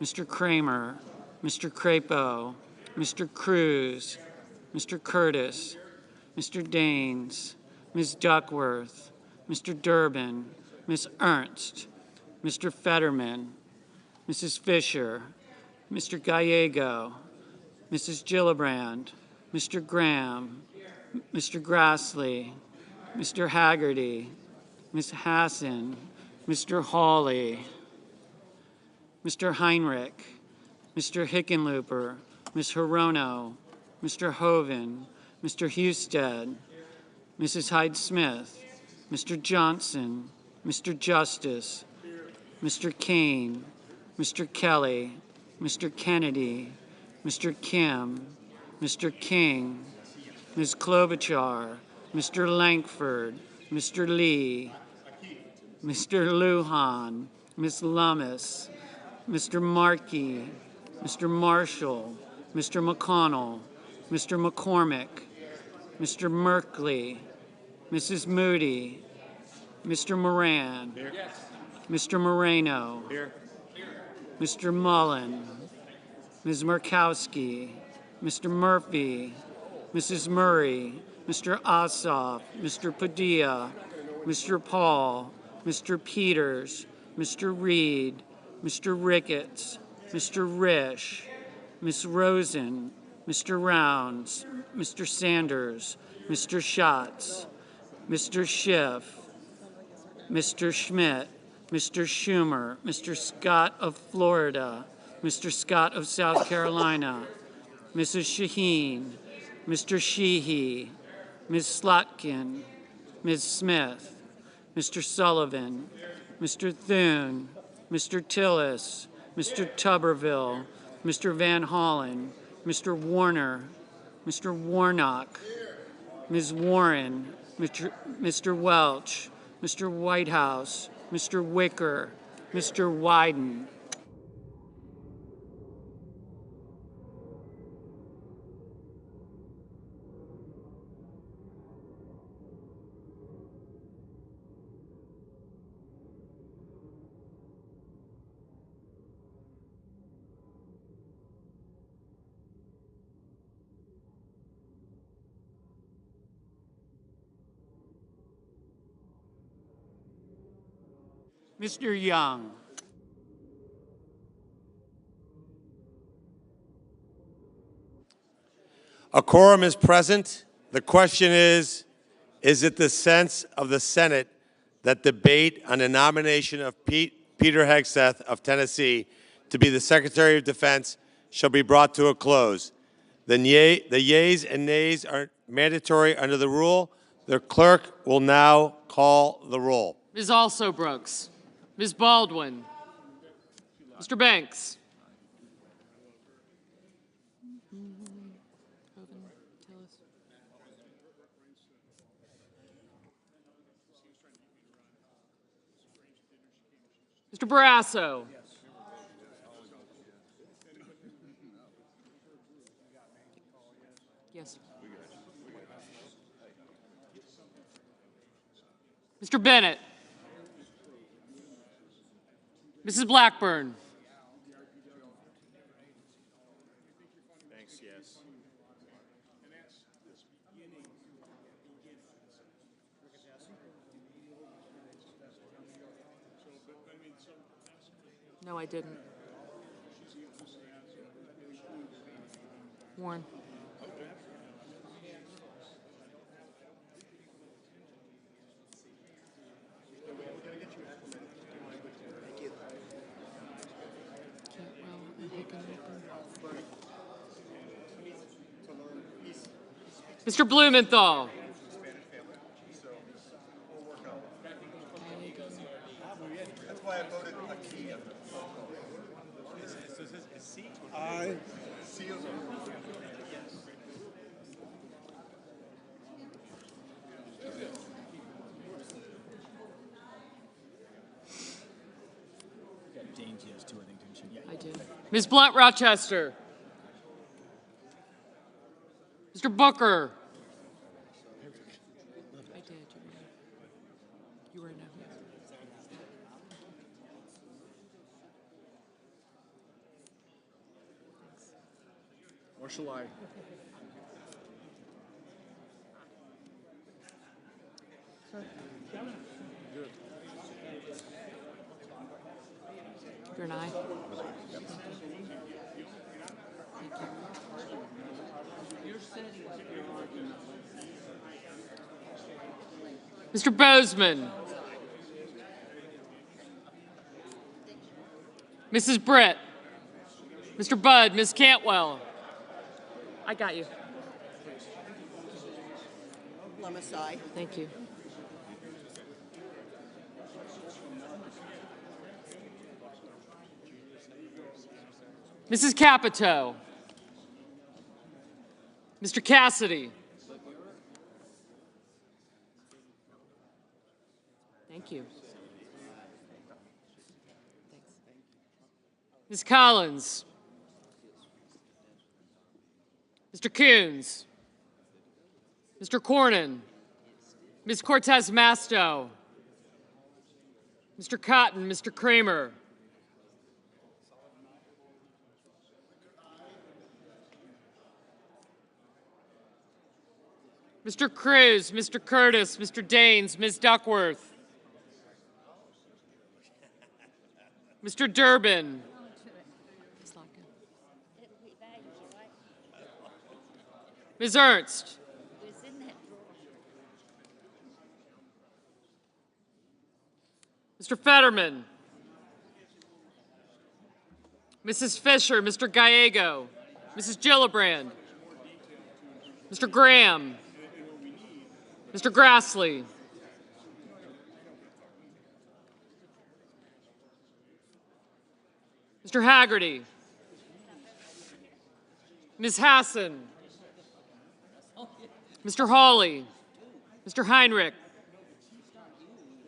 Mr. Kramer, Mr. Crapo, Mr. Cruz, Mr. Curtis, Mr. Daines, Ms. Duckworth, Mr. Durbin, Ms. Ernst, Mr. Fetterman, Mrs. Fisher, Mr. Gallego, Mrs. Gillibrand, Mr. Graham, Mr. Grassley, Mr. Haggerty, Ms. Hassan, Mr. Hawley, Mr. Heinrich, Mr. Hickenlooper, Ms. Hirono, Mr. Hoven, Mr. Husted, Mrs. Hyde-Smith, Mr. Johnson, Mr. Justice, Mr. Kane, Mr. Kelly, Mr. Kennedy, Mr. Kim, Mr. King, Ms. Klobuchar, Mr. Lankford, Mr. Lee, Mr. Lujan, Ms. Lummis, Mr. Markey, Mr. Marshall, Mr. McConnell, Mr. McCormick, Mr. Merkley, Mrs. Moody, Mr. Moran, Mr. Moreno, Mr. Mullen, Ms. Murkowski, Mr. Murphy, Mrs. Murray, Mr. Ossoff, Mr. Padilla, Mr. Paul, Mr. Peters, Mr. Reed, Mr. Ricketts, Mr. Risch, Ms. Rosen, Mr. Rounds, Mr. Sanders, Mr. Schatz, Mr. Schiff, Mr. Schmidt, Mr. Schumer, Mr. Scott of Florida, Mr. Scott of South Carolina, Mrs. Shaheen, Mr. Sheehy, Ms. Slotkin, Ms. Smith, Mr. Sullivan, Mr. Thune, Mr. Tillis, Mr. Tuberville, Mr. Van Hollen, Mr. Warner, Mr. Warnock, Ms. Warren, Mr. Welch, Mr. Whitehouse, Mr. Wicker, Mr. Wyden. Mr. Young. A quorum is present. The question is it the sense of the Senate that debate on the nomination of Peter Hegseth of Tennessee to be the Secretary of Defense shall be brought to a close? The yeas and nays are mandatory under the rule. The clerk will now call the roll. Ms. Also Brooks. Ms. Baldwin. Mr. Banks. Mr. Barrasso. Yes. Mr. Bennett. Mrs. Blackburn. Thanks, yes. No, I didn't. Warren. Mr. Blumenthal. That's why I voted a key. I see you. James, yes, too, I think, didn't you? I did. Ms. Blunt Rochester. Mr. Booker. I did. You were a no. Or shall I? You're an aye. Mr. Bozeman. Mrs. Britt. Mr. Budd, Ms. Cantwell. I got you. Limassol. Thank you. Mrs. Capito. Mr. Cassidy. Thank you. Ms. Collins. Mr. Coons. Mr. Cornyn. Ms. Cortez Masto. Mr. Cotton, Mr. Kramer. Mr. Cruz, Mr. Curtis, Mr. Daines, Ms. Duckworth. Mr. Durbin. Ms. Ernst. Mr. Fetterman. Mrs. Fisher, Mr. Gallego, Mrs. Gillibrand. Mr. Graham. Mr. Grassley. Mr. Haggerty. Ms. Hassan. Mr. Hawley. Mr. Heinrich.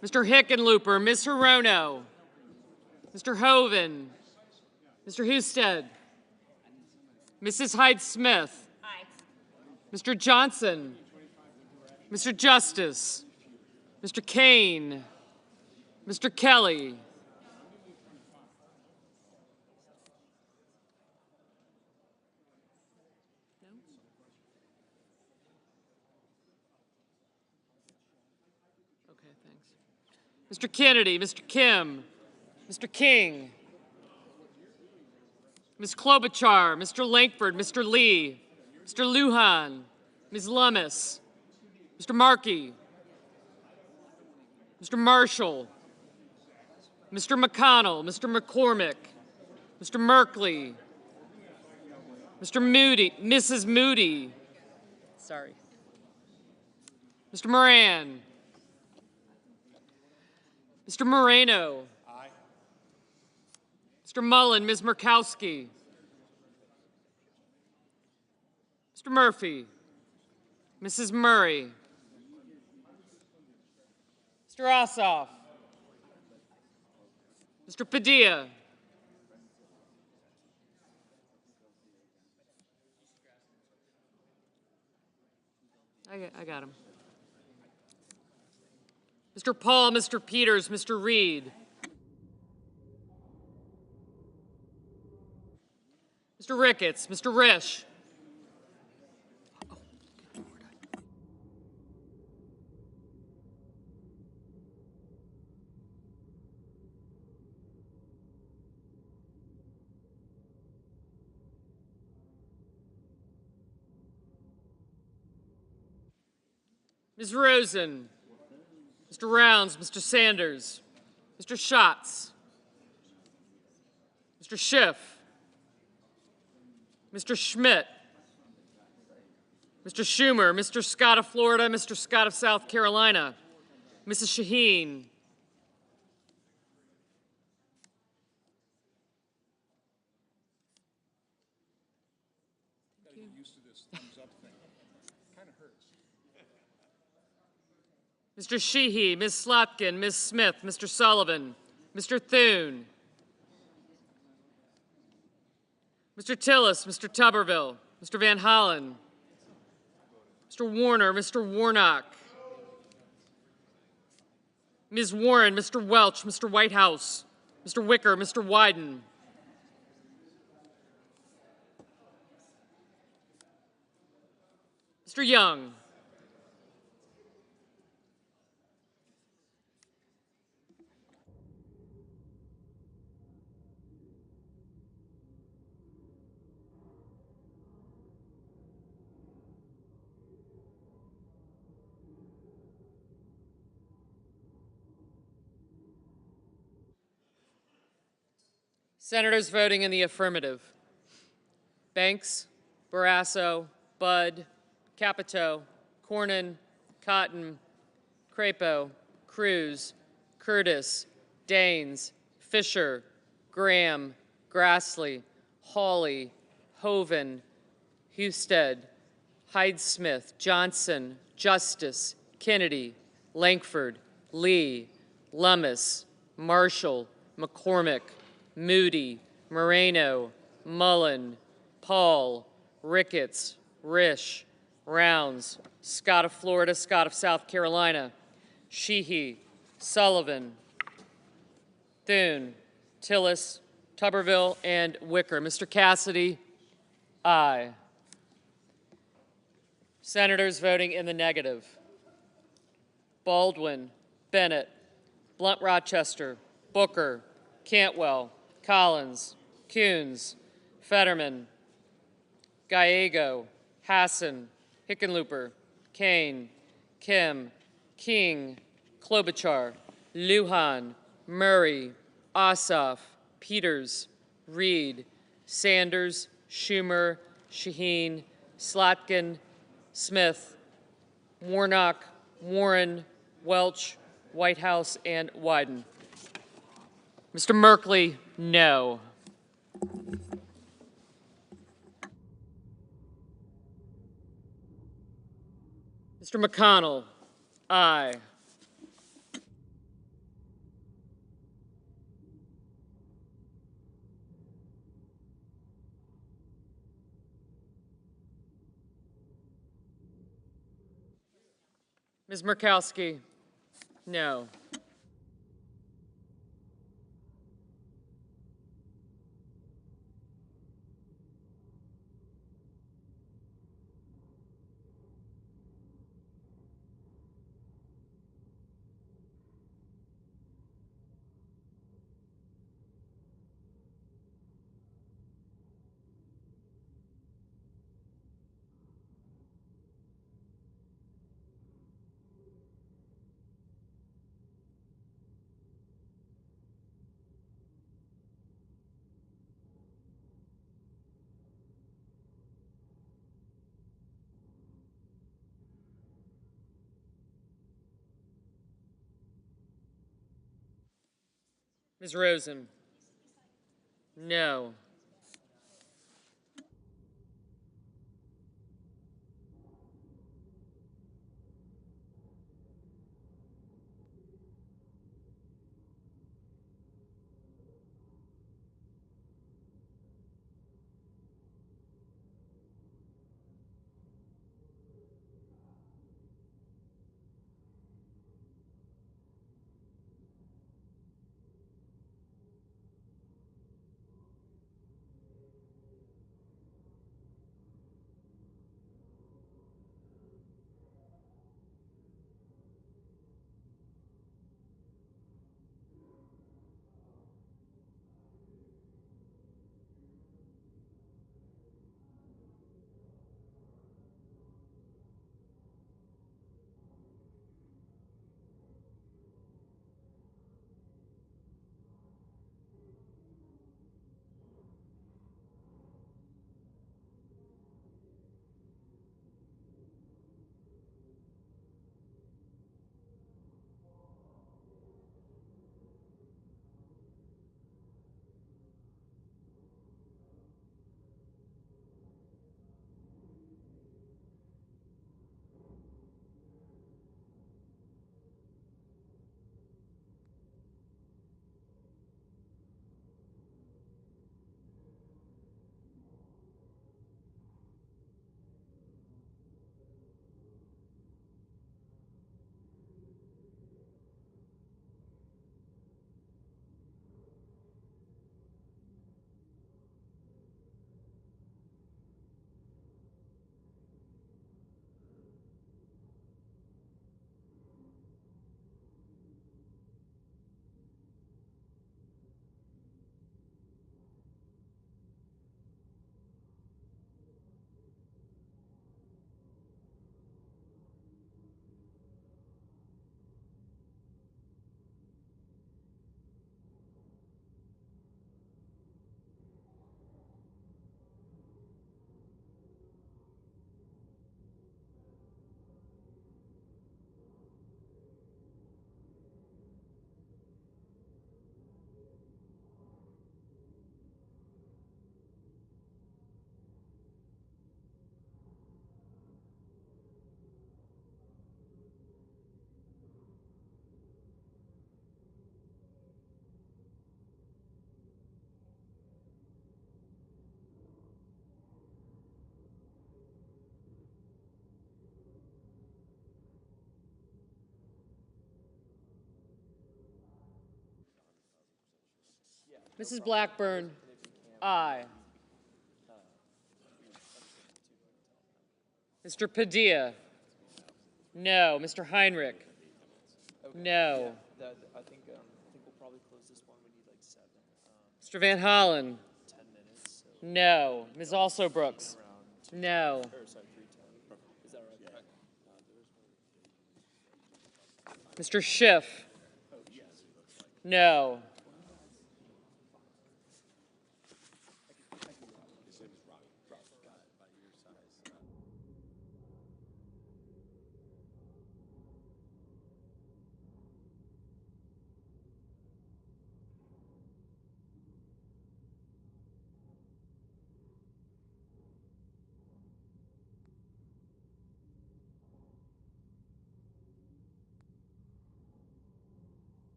Mr. Hickenlooper, Ms. Hirono. Mr. Hoven. Mr. Husted. Mrs. Hyde-Smith. Mr. Johnson. Mr. Justice. Mr. Kane. Mr. Kelly. Okay, thanks. Mr. Kennedy, Mr. Kim, Mr. King, Ms. Klobuchar, Mr. Lankford, Mr. Lee, Mr. Lujan, Ms. Lummis, Mr. Markey, Mr. Marshall, Mr. McConnell, Mr. McCormick, Mr. Merkley, Mr. Moody, Mrs. Moody, sorry, Mr. Moran, Mr. Moreno, aye. Mr. Mullen, Ms. Murkowski, Mr. Murphy, Mrs. Murray, Mr. Ossoff, Mr. Padilla, I got him. Mr. Paul, Mr. Peters, Mr. Reed, Mr. Ricketts, Mr. Risch, Ms. Rosen, Mr. Rounds, Mr. Sanders, Mr. Schatz, Mr. Schiff, Mr. Schmidt, Mr. Schumer, Mr. Scott of Florida, Mr. Scott of South Carolina, Mrs. Shaheen, Mr. Sheehy, Ms. Slotkin, Ms. Smith, Mr. Sullivan, Mr. Thune, Mr. Tillis, Mr. Tuberville, Mr. Van Hollen, Mr. Warner, Mr. Warnock, Ms. Warren, Mr. Welch, Mr. Whitehouse, Mr. Wicker, Mr. Wyden, Mr. Young, Senators voting in the affirmative: Banks, Barrasso, Budd, Capito, Cornyn, Cotton, Crapo, Cruz, Curtis, Daines, Fisher, Graham, Grassley, Hawley, Hoven, Husted, Hyde-Smith, Johnson, Justice, Kennedy, Lankford, Lee, Lummis, Marshall, McCormick, Moody, Moreno, Mullen, Paul, Ricketts, Risch, Rounds, Scott of Florida, Scott of South Carolina, Sheehy, Sullivan, Thune, Tillis, Tuberville, and Wicker. Mr. Cassidy, aye. Senators voting in the negative: Baldwin, Bennett, Blunt Rochester, Booker, Cantwell, Collins, Coons, Fetterman, Gallego, Hassan, Hickenlooper, Kane, Kim, King, Klobuchar, Lujan, Murray, Ossoff, Peters, Reed, Sanders, Schumer, Shaheen, Slotkin, Smith, Warnock, Warren, Welch, Whitehouse, and Wyden. Mr. Merkley, no. Mr. McConnell, aye. Ms. Murkowski, no. Ms. Rosen? No. Mrs. Blackburn? Aye. Mr. Padilla? No. Mr. Heinrich? No. I think we'll probably close this one. We need like 7. Mr. Van Hollen? 10 minutes. So No. Ms. Also Brooks? No. or sorry, 3:10. Is that right? Mr. Schiff? No.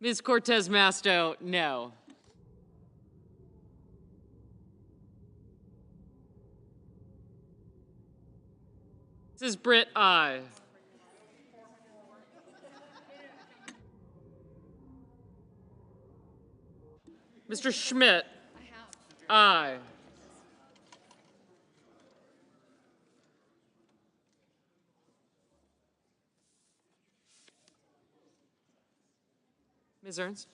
Ms. Cortez Masto? No. Mrs. Britt? Aye. Mr. Schmidt? Aye. Ms. Ernst?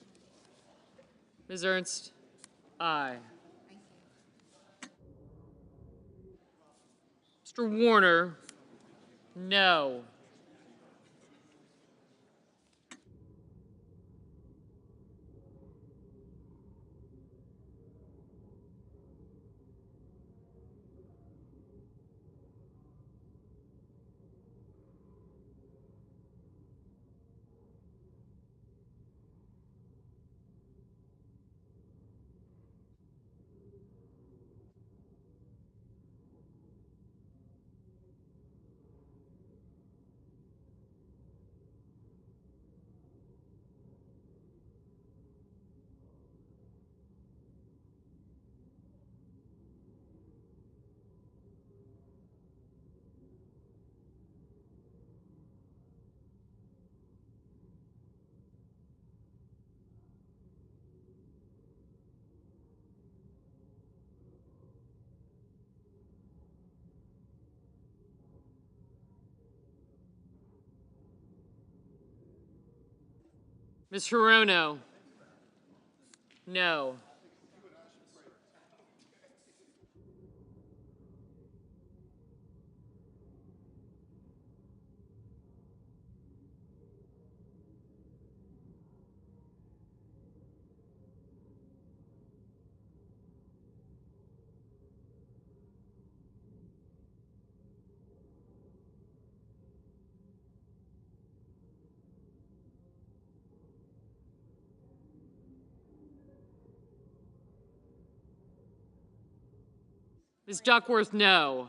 Ms. Ernst? Aye. Mr. Warner? No. Ms. Hirono? No. Ms. Duckworth? No.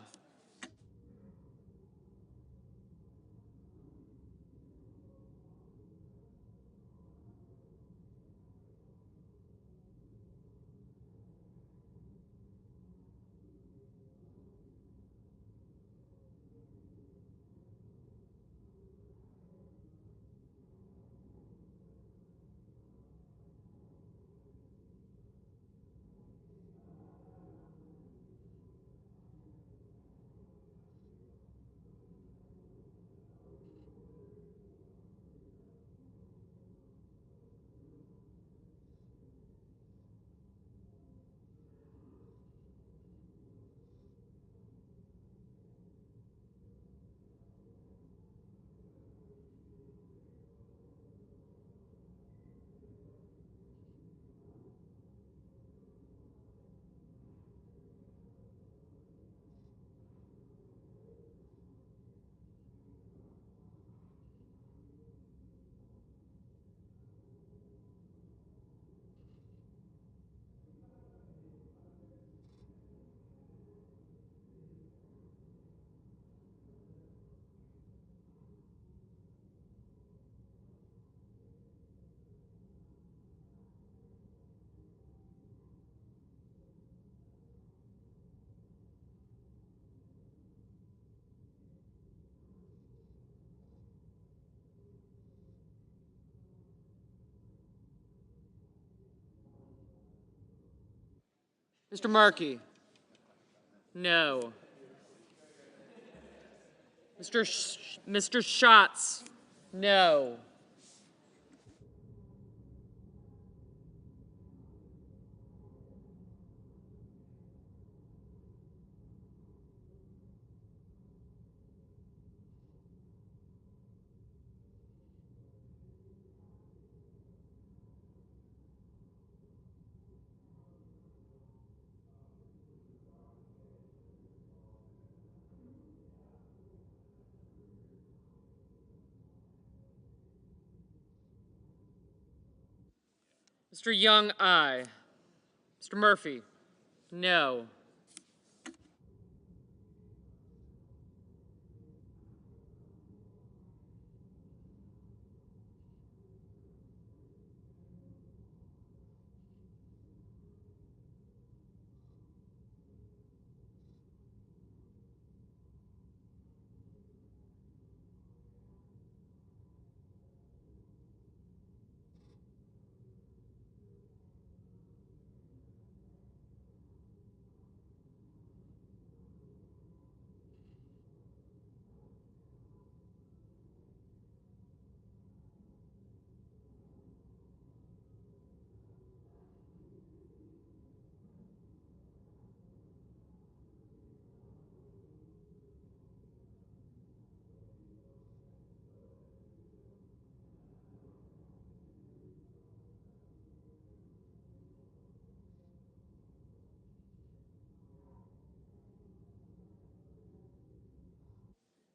Mr. Markey? No. Mr. Schatz? No. Mr. Young? Aye. Mr. Murphy? No.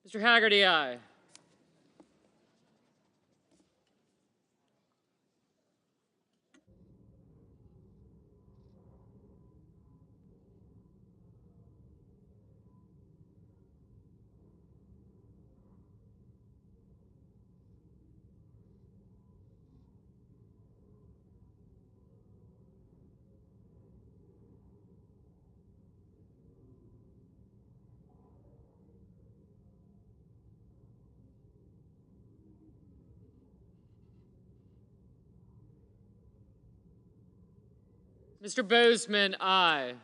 Mr. Haggerty? Aye. Mr. Bozeman? Aye.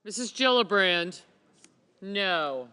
Mrs. Gillibrand? No.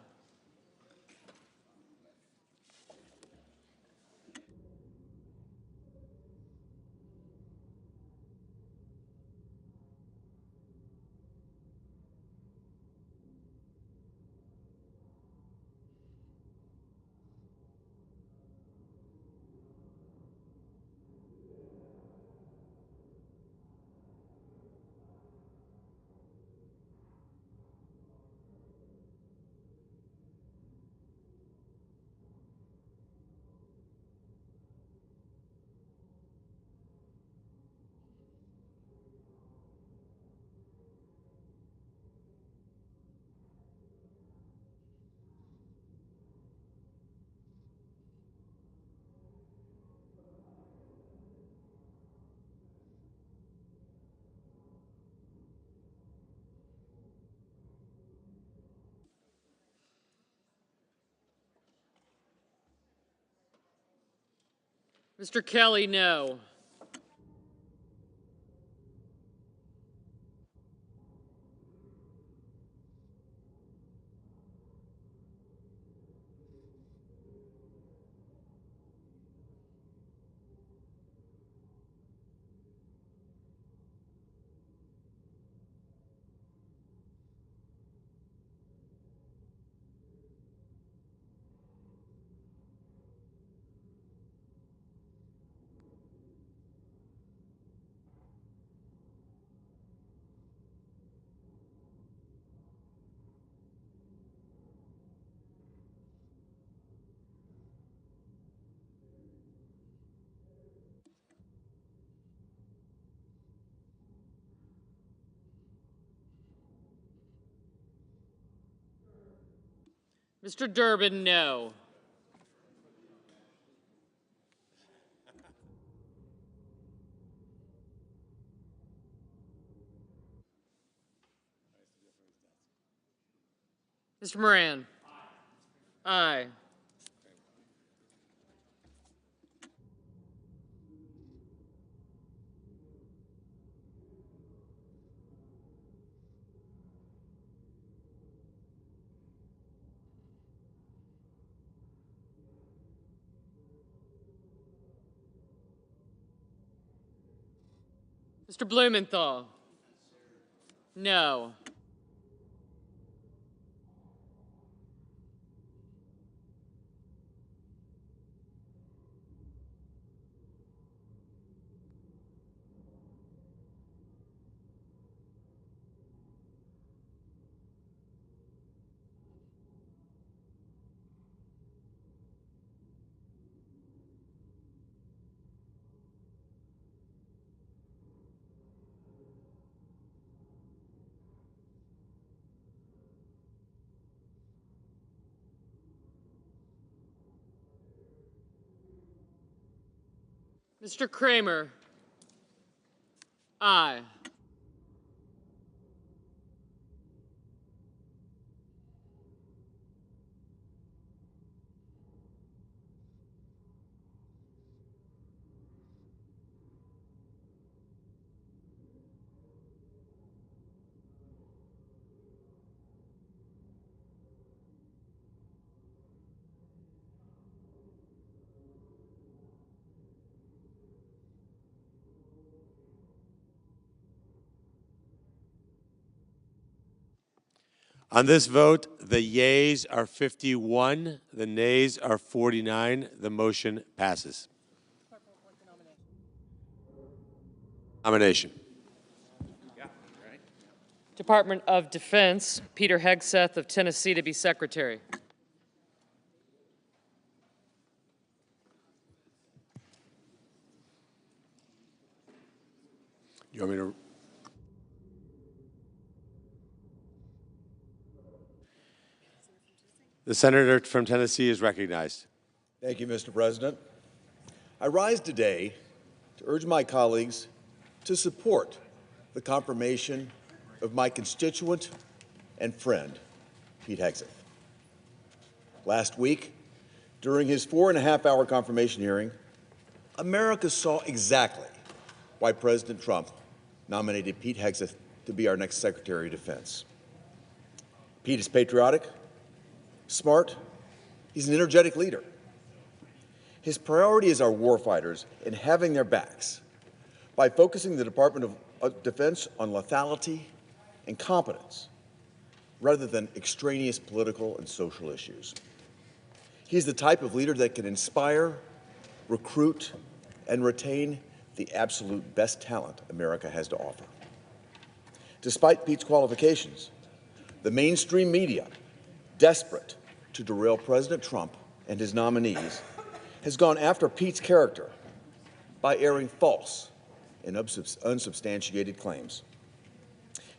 Mr. Kelly, no. Mr. Durbin, no. Mr. Moran? Aye. Mr. Blumenthal? No. Mr. Kramer? Aye. On this vote, the yeas are 51, the nays are 49. The motion passes. Nomination. Department of Defense, Peter Hegseth of Tennessee to be Secretary. You want me to? The senator from Tennessee is recognized. Thank you, Mr. President. I rise today to urge my colleagues to support the confirmation of my constituent and friend, Pete Hegseth. Last week, during his 4.5-hour confirmation hearing, America saw exactly why President Trump nominated Pete Hegseth to be our next Secretary of Defense. Pete is patriotic, smart, he's an energetic leader. His priority is our warfighters and having their backs by focusing the Department of Defense on lethality and competence rather than extraneous political and social issues. He's the type of leader that can inspire, recruit, and retain the absolute best talent America has to offer. Despite Pete's qualifications, the mainstream media, desperate to derail President Trump and his nominees, has gone after Pete's character by airing false and unsubstantiated claims.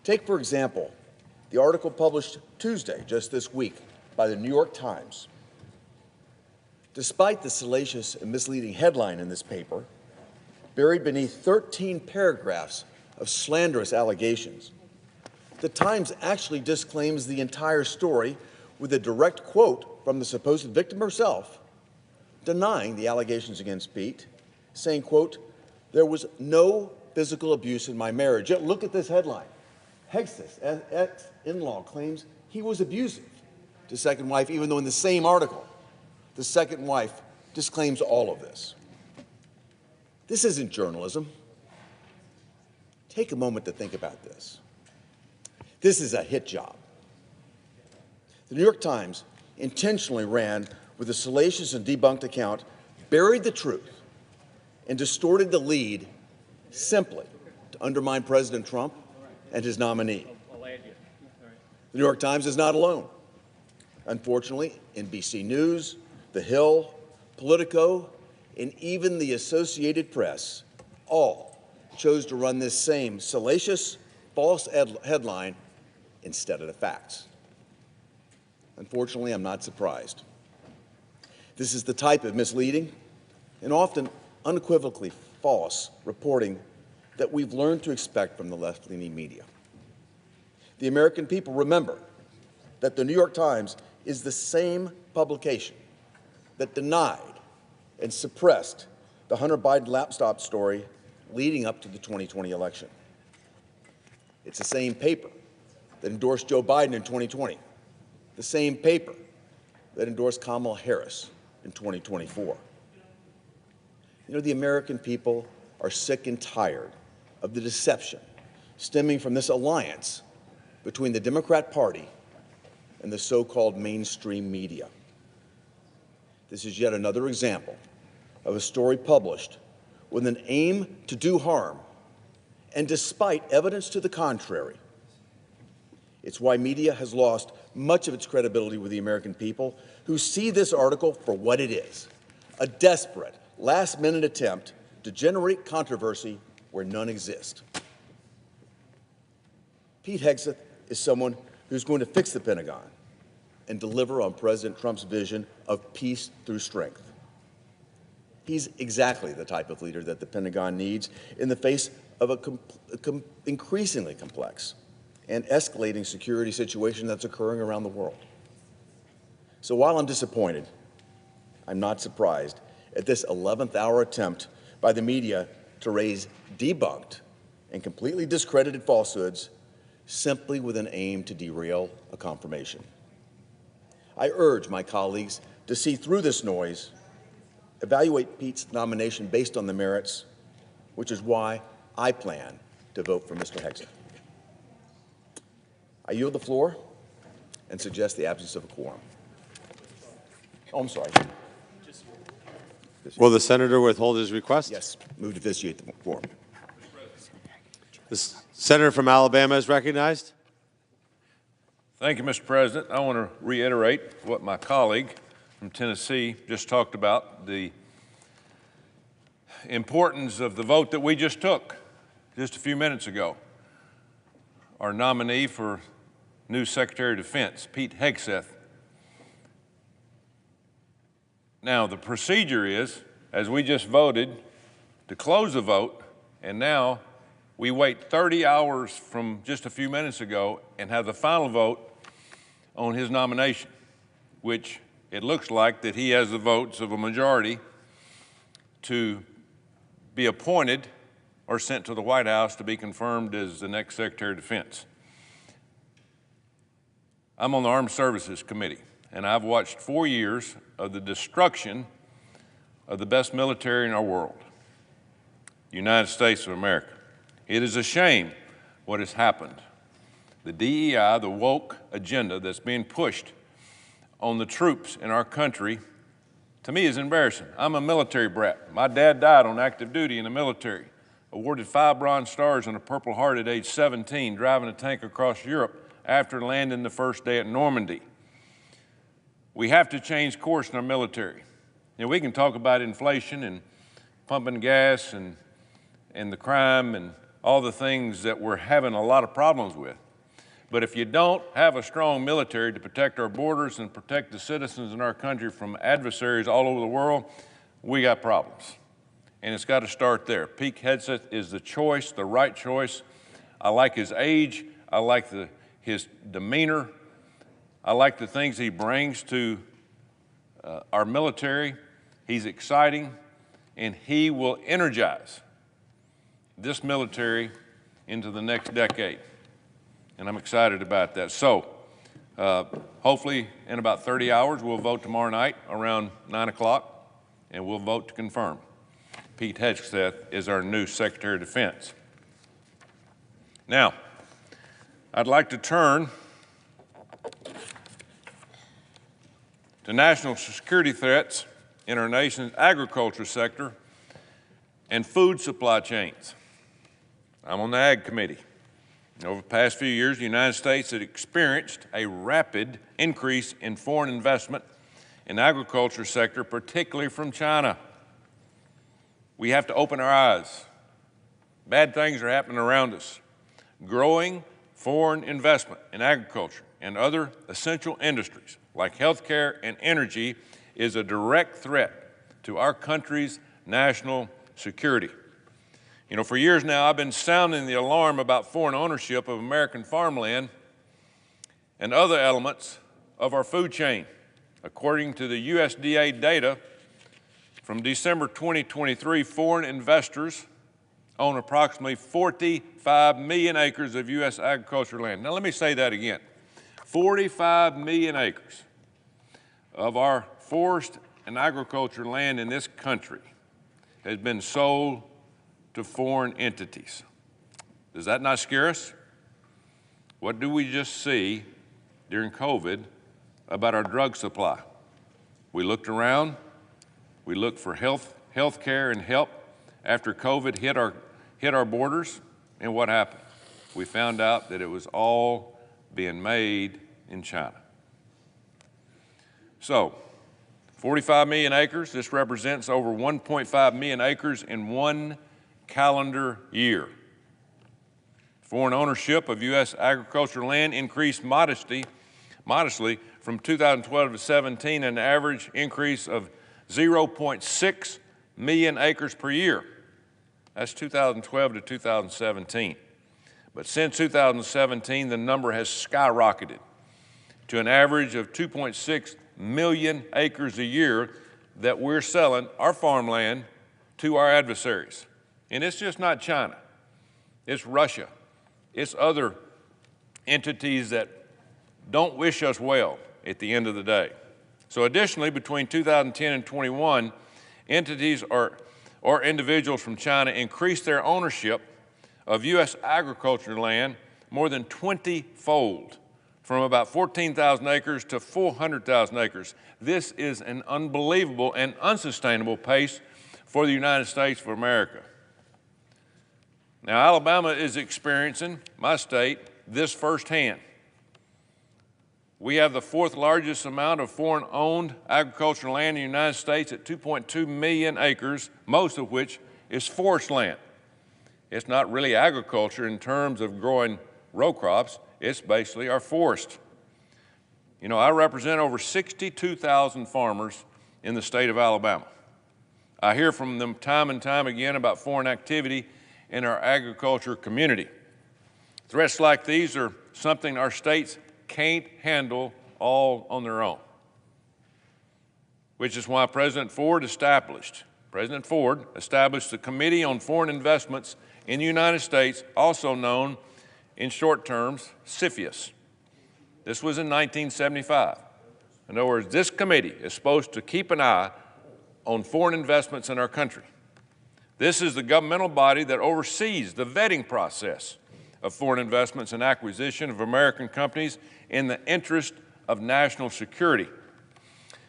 Take, for example, the article published Tuesday, just this week, by the New York Times. Despite the salacious and misleading headline in this paper, buried beneath 13 paragraphs of slanderous allegations, the Times actually disclaims the entire story with a direct quote from the supposed victim herself, denying the allegations against Pete saying, quote, "There was no physical abuse in my marriage." Yet look at this headline. Hegseth, ex-in-law, claims he was abusive to second wife, even though in the same article, the second wife disclaims all of this. This isn't journalism. Take a moment to think about this. This is a hit job. The New York Times intentionally ran with a salacious and debunked account, buried the truth, and distorted the lead simply to undermine President Trump and his nominee. The New York Times is not alone. Unfortunately, NBC News, The Hill, Politico, and even the Associated Press all chose to run this same salacious, false headline instead of the facts. Unfortunately, I'm not surprised. This is the type of misleading and often unequivocally false reporting that we've learned to expect from the left-leaning media. The American people remember that the New York Times is the same publication that denied and suppressed the Hunter Biden laptop story leading up to the 2020 election. It's the same paper that endorsed Joe Biden in 2020, the same paper that endorsed Kamala Harris in 2024. You know, the American people are sick and tired of the deception stemming from this alliance between the Democrat Party and the so-called mainstream media. This is yet another example of a story published with an aim to do harm, and despite evidence to the contrary. It's why media has lost much of its credibility with the American people, who see this article for what it is: a desperate, last-minute attempt to generate controversy where none exist. Pete Hegseth is someone who's going to fix the Pentagon and deliver on President Trump's vision of peace through strength. He's exactly the type of leader that the Pentagon needs in the face of an increasingly complex and escalating security situation that's occurring around the world. So while I'm disappointed, I'm not surprised at this 11th hour attempt by the media to raise debunked and completely discredited falsehoods simply with an aim to derail a confirmation. I urge my colleagues to see through this noise, evaluate Pete's nomination based on the merits, which is why I plan to vote for Mr. Hegseth. I yield the floor and suggest the absence of a quorum. Oh, I'm sorry. Will the senator withhold his request? Yes, move to vitiate the quorum. The senator from Alabama is recognized. Thank you, Mr. President. I want to reiterate what my colleague from Tennessee just talked about, the importance of the vote that we just took just a few minutes ago. Our nominee for new Secretary of Defense, Pete Hegseth. Now, the procedure is, as we just voted, to close the vote, and now we wait 30 hours from just a few minutes ago and have the final vote on his nomination, which it looks like that he has the votes of a majority to be appointed or sent to the White House to be confirmed as the next Secretary of Defense. I'm on the Armed Services Committee, and I've watched 4 years of the destruction of the best military in our world, the United States of America. It is a shame what has happened. The DEI, the woke agenda that's being pushed on the troops in our country, to me is embarrassing. I'm a military brat. My dad died on active duty in the military, awarded 5 Bronze Stars and a Purple Heart at age 17, driving a tank across Europe after landing the first day at Normandy. We have to change course in our military. You know, we can talk about inflation and pumping gas and the crime and all the things that we're having a lot of problems with. But if you don't have a strong military to protect our borders and protect the citizens in our country from adversaries all over the world, we got problems. And it's got to start there. Pete Hegseth is the choice, the right choice. I like his age. I like his demeanor. I like the things he brings to our military. He's exciting. and he will energize this military into the next decade. And I'm excited about that. So hopefully in about 30 hours, we'll vote tomorrow night around 9 o'clock, and we'll vote to confirm Pete Hegseth is our new Secretary of Defense. Now, I'd like to turn to national security threats in our nation's agriculture sector and food supply chains. I'm on the Ag Committee. Over the past few years, the United States has experienced a rapid increase in foreign investment in the agriculture sector, particularly from China. We have to open our eyes. Bad things are happening around us. Growing foreign investment in agriculture and other essential industries like healthcare and energy is a direct threat to our country's national security. You know, for years now, I've been sounding the alarm about foreign ownership of American farmland and other elements of our food chain. According to the USDA data from December 2023, foreign investors own approximately 45 million acres of U.S. agricultural land. Now, let me say that again. 45 million acres of our forest and agriculture land in this country has been sold to foreign entities. Does that not scare us? What do we just see during COVID about our drug supply? We looked around, we looked for health care and help after COVID hit our borders, and what happened? We found out that it was all being made in China. So, 45 million acres, this represents over 1.5 million acres in one calendar year. Foreign ownership of U.S. agricultural land increased modestly from 2012 to 17, an average increase of 0.6 million acres per year. That's 2012 to 2017. But since 2017, the number has skyrocketed to an average of 2.6 million acres a year that we're selling our farmland to our adversaries. And it's just not China. It's Russia. It's other entities that don't wish us well at the end of the day. So additionally, between 2010 and 21, entities or individuals from China increased their ownership of U.S. agricultural land more than 20-fold, from about 14,000 acres to 400,000 acres. This is an unbelievable and unsustainable pace for the United States of America. Now, Alabama is experiencing, my state, this firsthand. We have the fourth largest amount of foreign-owned agricultural land in the United States at 2.2 million acres, most of which is forest land. It's not really agriculture in terms of growing row crops. It's basically our forest. You know, I represent over 62,000 farmers in the state of Alabama. I hear from them time and time again about foreign activity in our agriculture community. Threats like these are something our states can't handle all on their own, which is why President Ford established the Committee on Foreign Investments in the United States, also known in short terms, CFIUS. This was in 1975. In other words, this committee is supposed to keep an eye on foreign investments in our country. This is the governmental body that oversees the vetting process of foreign investments and acquisition of American companies in the interest of national security.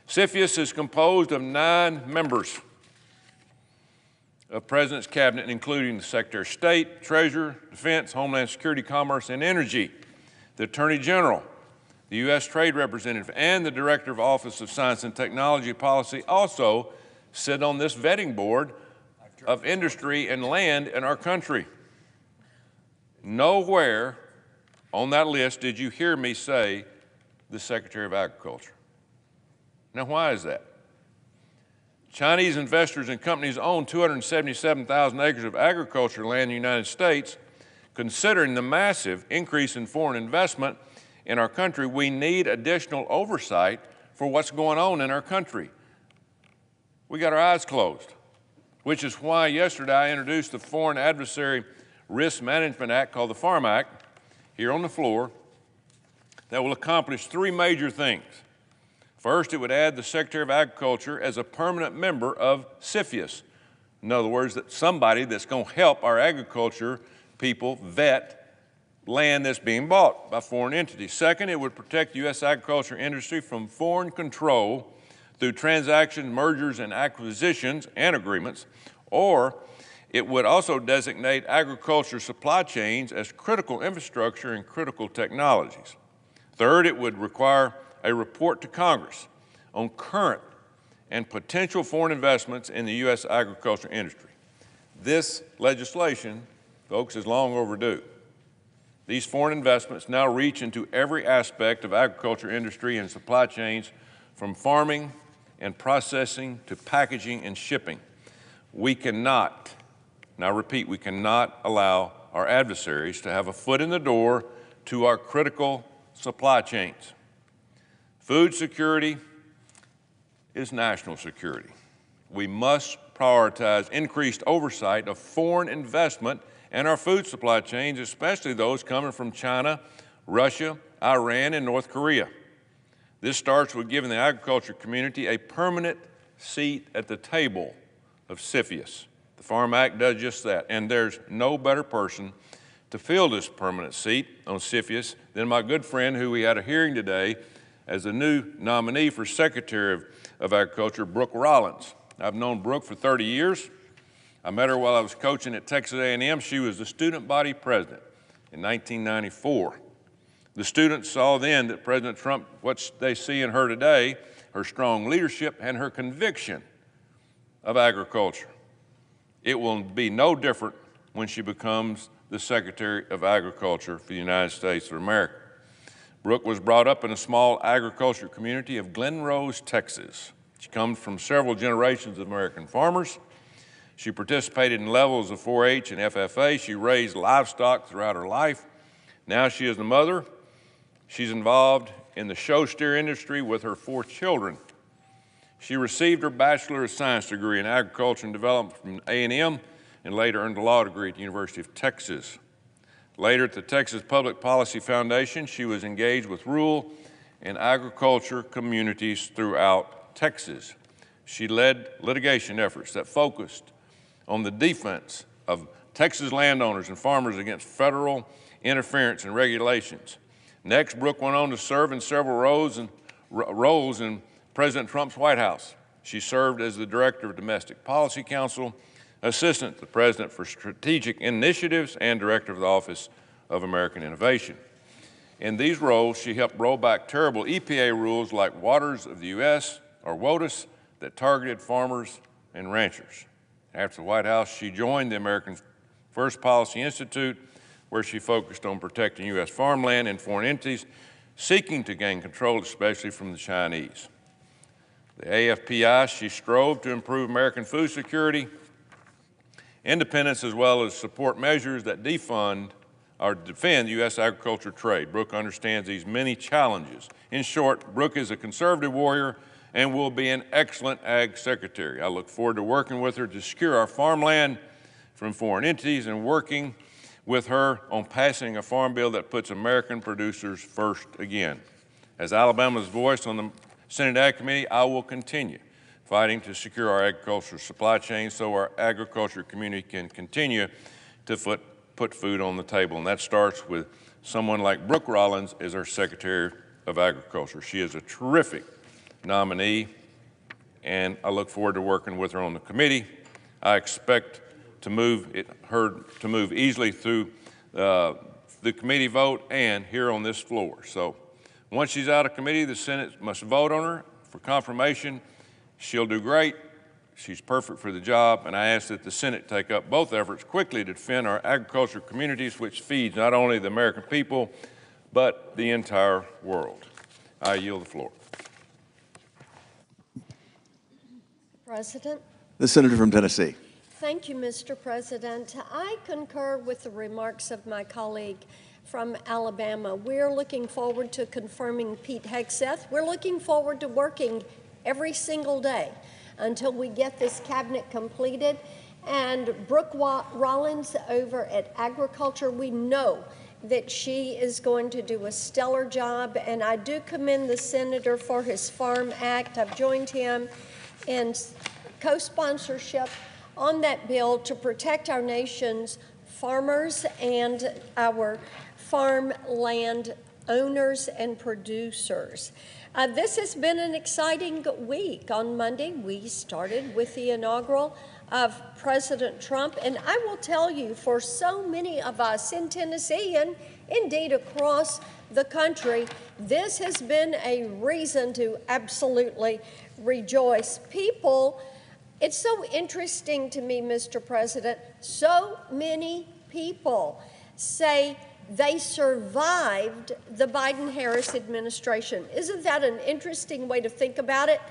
CFIUS is composed of 9 members of President's Cabinet, including the Secretary of State, Treasurer, Defense, Homeland Security, Commerce, and Energy, the Attorney General, the U.S. Trade Representative, and the Director of Office of Science and Technology Policy also sit on this vetting board of industry and land in our country. Nowhere on that list did you hear me say the Secretary of Agriculture. Now, why is that? Chinese investors and companies own 277,000 acres of agricultural land in the United States. Considering the massive increase in foreign investment in our country, we need additional oversight for what's going on in our country. We got our eyes closed. which is why yesterday I introduced the Foreign Adversary Risk Management Act, called the FARM Act, here on the floor, that will accomplish three major things. First, it would add the Secretary of Agriculture as a permanent member of CFIUS. In other words, that somebody that's going to help our agriculture people vet land that's being bought by foreign entities. Second, it would protect the U.S. agriculture industry from foreign control through transactions, mergers, and acquisitions and agreements, or it would also designate agriculture supply chains as critical infrastructure and critical technologies. Third, it would require a report to Congress on current and potential foreign investments in the U.S. agriculture industry. This legislation, folks, is long overdue. These foreign investments now reach into every aspect of agriculture industry and supply chains, from farming and processing to packaging and shipping. We cannot, and I repeat, we cannot allow our adversaries to have a foot in the door to our critical supply chains. Food security is national security. We must prioritize increased oversight of foreign investment in our food supply chains, especially those coming from China, Russia, Iran, and North Korea. This starts with giving the agriculture community a permanent seat at the table of CFIUS. The FARM Act does just that, and there's no better person to fill this permanent seat on CFIUS than my good friend who we had a hearing today as the new nominee for Secretary of Agriculture, Brooke Rollins. I've known Brooke for 30 years. I met her while I was coaching at Texas A&M. She was the student body president in 1994. The students saw then that President Trump, what they see in her today, her strong leadership and her conviction of agriculture. It will be no different when she becomes the Secretary of Agriculture for the United States of America. Brooke was brought up in a small agriculture community of Glen Rose, Texas. She comes from several generations of American farmers. She participated in levels of 4-H and FFA. She raised livestock throughout her life. Now she is the mother. She's involved in the show steer industry with her 4 children. She received her Bachelor of Science degree in Agriculture and Development from A&M and later earned a law degree at the University of Texas. Later at the Texas Public Policy Foundation, she was engaged with rural and agriculture communities throughout Texas. She led litigation efforts that focused on the defense of Texas landowners and farmers against federal interference and regulations. Next, Brooke went on to serve in several roles in President Trump's White House. She served as the Director of Domestic Policy Council, Assistant to the President for Strategic Initiatives, and Director of the Office of American Innovation. In these roles, she helped roll back terrible EPA rules like Waters of the U.S., or WOTUS, that targeted farmers and ranchers. After the White House, she joined the American First Policy Institute, where she focused on protecting U.S. farmland and foreign entities seeking to gain control, especially from the Chinese. The AFPI, she strove to improve American food security, independence, as well as support measures that defend U.S. agriculture trade. Brooke understands these many challenges. In short, Brooke is a conservative warrior and will be an excellent Ag Secretary. I look forward to working with her to secure our farmland from foreign entities and working with her on passing a farm bill that puts American producers first again. As Alabama's voice on the Senate Ag Committee, I will continue fighting to secure our agricultural supply chain so our agriculture community can continue to put food on the table. And that starts with someone like Brooke Rollins as our Secretary of Agriculture. She is a terrific nominee, and I look forward to working with her on the committee. I expect her to move easily through the committee vote and here on this floor. So once she's out of committee, the Senate must vote on her for confirmation. She'll do great. She's perfect for the job, and I ask that the Senate take up both efforts quickly to defend our agriculture communities, which feeds not only the American people, but the entire world. I yield the floor. President. The Senator from Tennessee. Thank you, Mr. President. I concur with the remarks of my colleague from Alabama. We're looking forward to confirming Pete Hegseth. We're looking forward to working every single day until we get this cabinet completed. And Brooke Rollins over at Agriculture, we know that she is going to do a stellar job, and I do commend the senator for his Farm Act. I've joined him in co-sponsorship on that bill to protect our nation's farmers and our farmland owners and producers. This has been an exciting week. On Monday, we started with the inaugural of President Trump, and I will tell you, for so many of us in Tennessee and indeed across the country, this has been a reason to absolutely rejoice. People, it's so interesting to me, Mr. President, so many people say they survived the Biden-Harris administration. Isn't that an interesting way to think about it?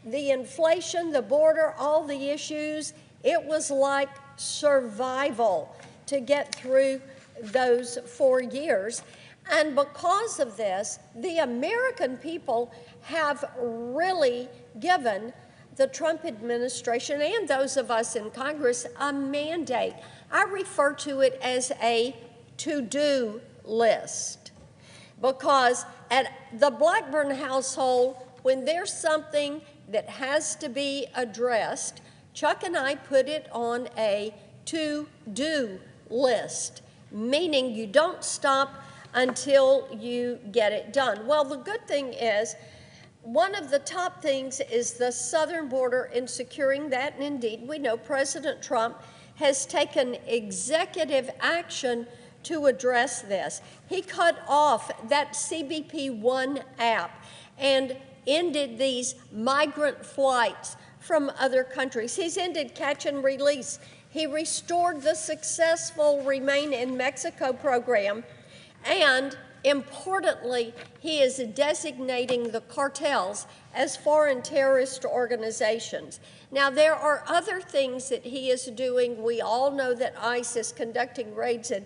The inflation, the border, all the issues, it was like survival to get through those 4 years. And because of this, the American people have really given the Trump administration and those of us in Congress a mandate. I refer to it as a to-do list, because at the Blackburn household, when there's something that has to be addressed, Chuck and I put it on a to-do list, meaning you don't stop until you get it done. Well, the good thing is, one of the top things is the southern border and securing that, and indeed we know President Trump has taken executive action to address this. He cut off that CBP One app and ended these migrant flights from other countries. He's ended catch and release. He restored the successful Remain in Mexico program, and importantly, he is designating the cartels as foreign terrorist organizations. Now, there are other things that he is doing. We all know that ICE is conducting raids and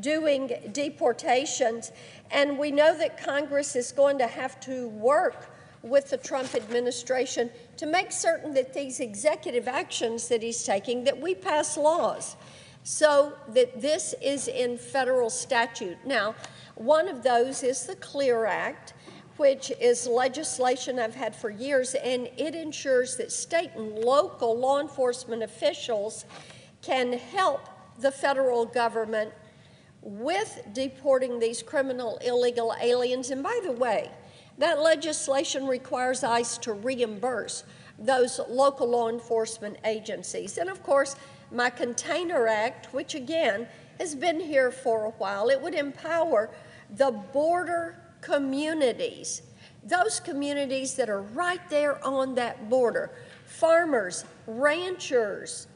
doing deportations, and we know that Congress is going to have to work with the Trump administration to make certain that these executive actions that he's taking, that we pass laws so that this is in federal statute. Now, one of those is the CLEAR Act, which is legislation I've had for years, and it ensures that state and local law enforcement officials can help the federal government with deporting these criminal illegal aliens. And by the way, that legislation requires ICE to reimburse those local law enforcement agencies. And of course, my Container Act, which again has been here for a while, it would empower the border communities, those communities that are right there on that border, farmers, ranchers,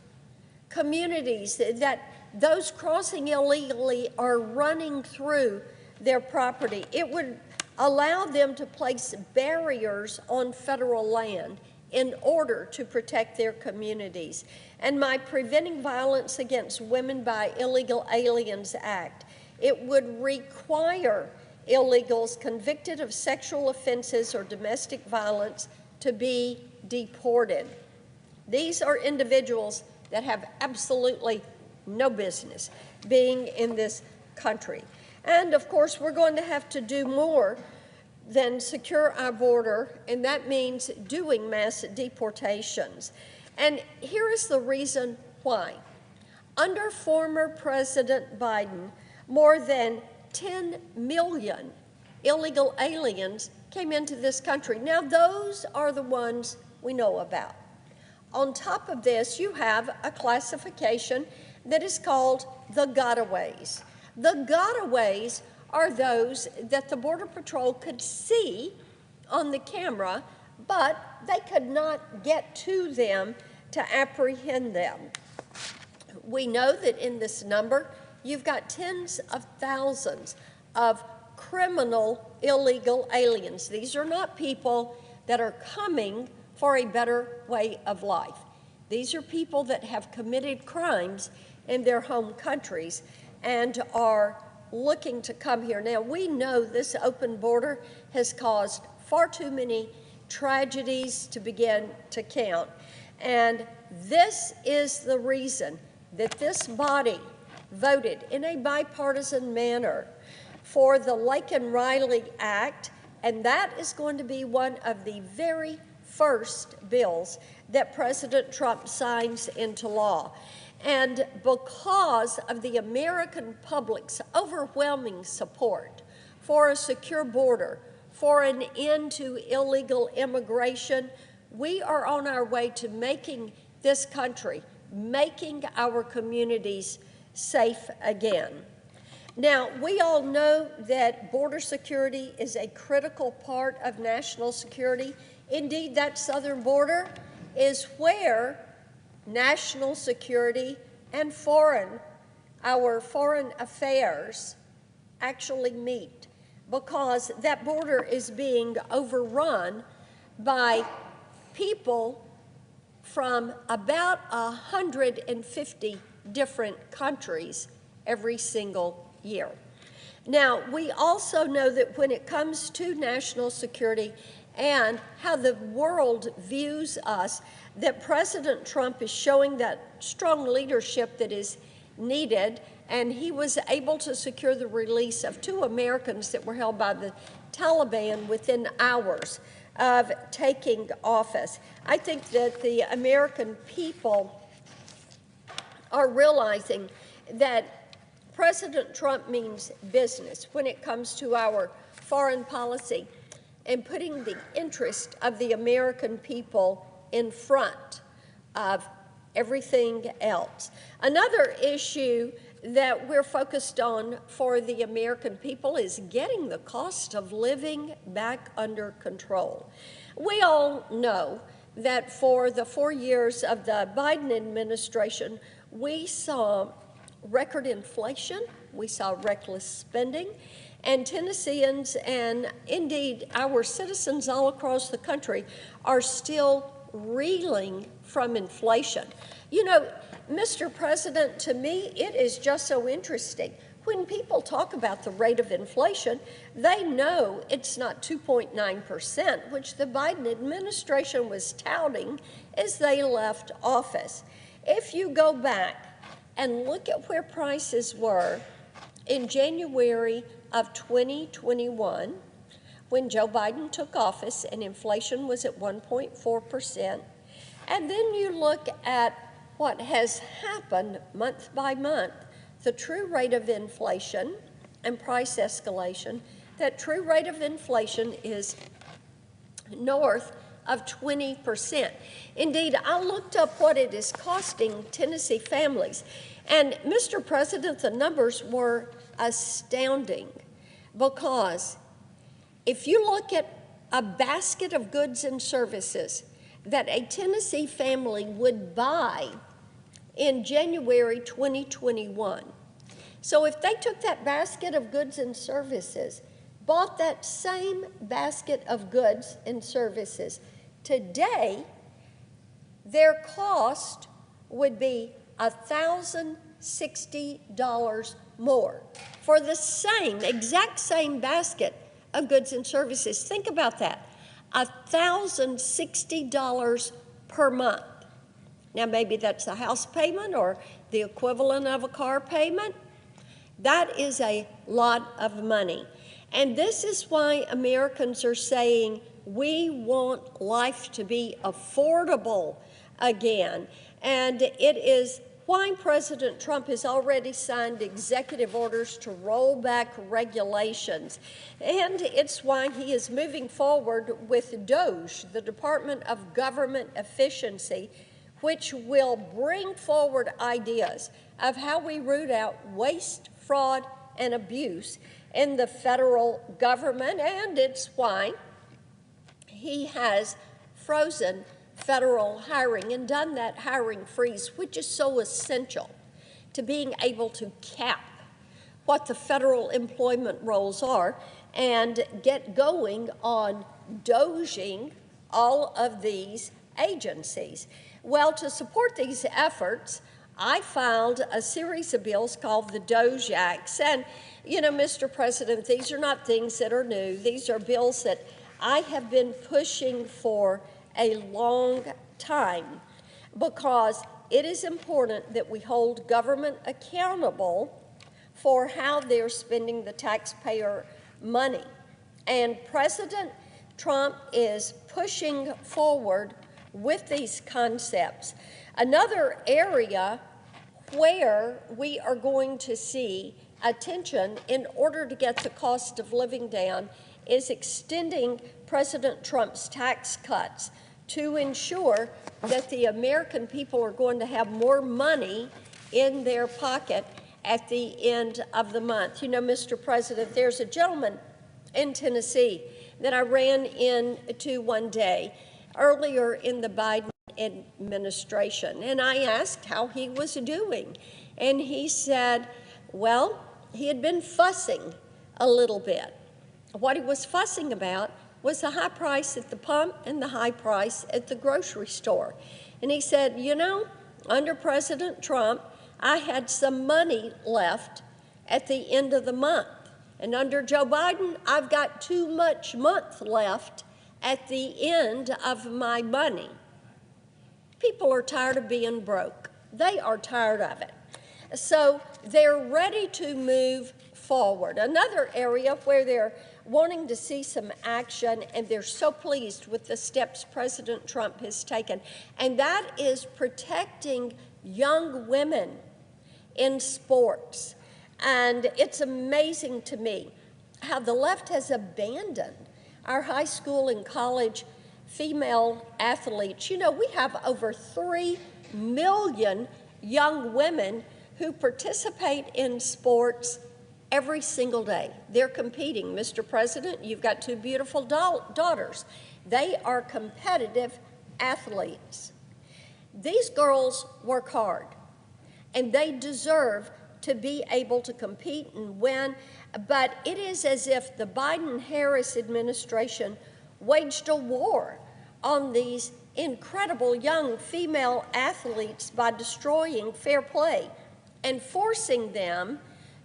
communities that those crossing illegally are running through their property. It would allow them to place barriers on federal land in order to protect their communities. And my Preventing Violence Against Women by Illegal Aliens Act, it would require illegals convicted of sexual offenses or domestic violence to be deported. These are individuals that have absolutely no business being in this country. And of course, we're going to have to do more than secure our border, and that means doing mass deportations. And here is the reason why. Under former President Biden, more than 10 million illegal aliens came into this country. Now, those are the ones we know about. On top of this, you have a classification that is called the gotaways. The gotaways are those that the Border Patrol could see on the camera, but they could not get to them to apprehend them. We know that in this number, you've got tens of thousands of criminal illegal aliens. These are not people that are coming for a better way of life. These are people that have committed crimes in their home countries and are looking to come here. Now, we know this open border has caused far too many tragedies to begin to count. And this is the reason that this body voted in a bipartisan manner for the Laken-Riley Act, and that is going to be one of the very first bills that President Trump signs into law. And because of the American public's overwhelming support for a secure border, for an end to illegal immigration, we are on our way to making this country, making our communities safe again. Now, we all know that border security is a critical part of national security. Indeed, that southern border is where national security and our foreign affairs actually meet, because that border is being overrun by people from about 150 different countries every single year. Now, we also know that when it comes to national security and how the world views us, that President Trump is showing that strong leadership that is needed, and he was able to secure the release of 2 Americans that were held by the Taliban within hours of taking office. I think that the American people are realizing that President Trump means business when it comes to our foreign policy and putting the interest of the American people in front of everything else. Another issue that we're focused on for the American people is getting the cost of living back under control. We all know that for the 4 years of the Biden administration, we saw record inflation, we saw reckless spending, and Tennesseans and indeed our citizens all across the country are still reeling from inflation. You know, Mr. President, to me, it is just so interesting. When people talk about the rate of inflation, they know it's not 2.9%, which the Biden administration was touting as they left office. If you go back and look at where prices were in January of 2021, when Joe Biden took office and inflation was at 1.4%, and then you look at what has happened month by month, the true rate of inflation and price escalation, that true rate of inflation is north of 20%. Indeed, I looked up what it is costing Tennessee families, and Mr. President, the numbers were astounding, because if you look at a basket of goods and services that a Tennessee family would buy in January 2021, so if they took that basket of goods and services, bought that same basket of goods and services, today their cost would be $1,060 more for the exact same basket of goods and services. Think about that, $1,060 per month. Now, maybe that's a house payment or the equivalent of a car payment. That is a lot of money. And this is why Americans are saying we want life to be affordable again. And it is why President Trump has already signed executive orders to roll back regulations. And it's why he is moving forward with DOGE, the Department of Government Efficiency, which will bring forward ideas of how we root out waste, fraud, and abuse in the federal government. And it's why he has frozen federal hiring and done that hiring freeze, which is so essential to being able to cap what the federal employment roles are and get going on doging all of these agencies. Well, to support these efforts, I filed a series of bills called the DOGE Acts. And, you know, Mr. President, these are not things that are new. These are bills that I have been pushing for a long time. because it is important that we hold government accountable for how they're spending the taxpayer money. And President Trump is pushing forward with these concepts. Another area where we are going to see attention in order to get the cost of living down is extending President Trump's tax cuts to ensure that the American people are going to have more money in their pocket at the end of the month. You know, Mr. President, there's a gentleman in Tennessee that I ran into one day earlier in the Biden administration, and I asked how he was doing. And he said, well, he had been fussing a little bit. What he was fussing about was the high price at the pump and the high price at the grocery store. And he said, you know, under President Trump, I had some money left at the end of the month. And under Joe Biden, I've got too much month left at the end of my money. People are tired of being broke. They are tired of it. So they're ready to move forward. Another area where they're wanting to see some action, and they're so pleased with the steps President Trump has taken, and that is protecting young women in sports. And it's amazing to me how the left has abandoned our high school and college female athletes. You know, we have over 3 million young women who participate in sports every single day. They're competing. Mr. President, you've got 2 beautiful daughters. They are competitive athletes. These girls work hard, and they deserve to be able to compete and win, but it is as if the Biden-Harris administration waged a war on these incredible young female athletes by destroying fair play and forcing them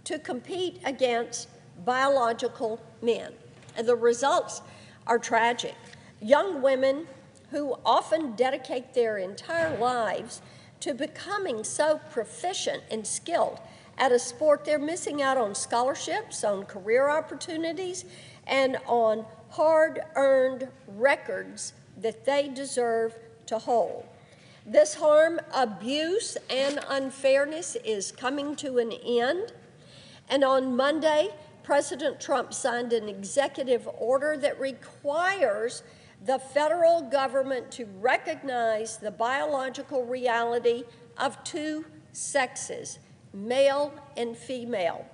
to compete against biological men. And the results are tragic. Young women who often dedicate their entire lives to becoming so proficient and skilled at a sport, they're missing out on scholarships, on career opportunities, and on hard-earned records that they deserve to hold. This harm, abuse, and unfairness is coming to an end. And on Monday, President Trump signed an executive order that requires the federal government to recognize the biological reality of 2 sexes, male and female.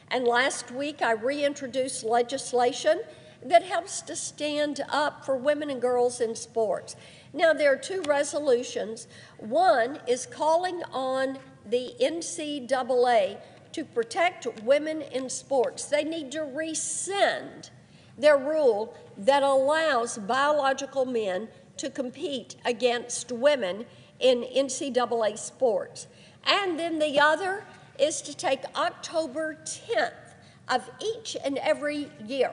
And last week, I reintroduced legislation that helps to stand up for women and girls in sports. Now, there are 2 resolutions. One is calling on the NCAA to protect women in sports. They need to rescind their rule that allows biological men to compete against women in NCAA sports. And then the other is to take October 10th of each and every year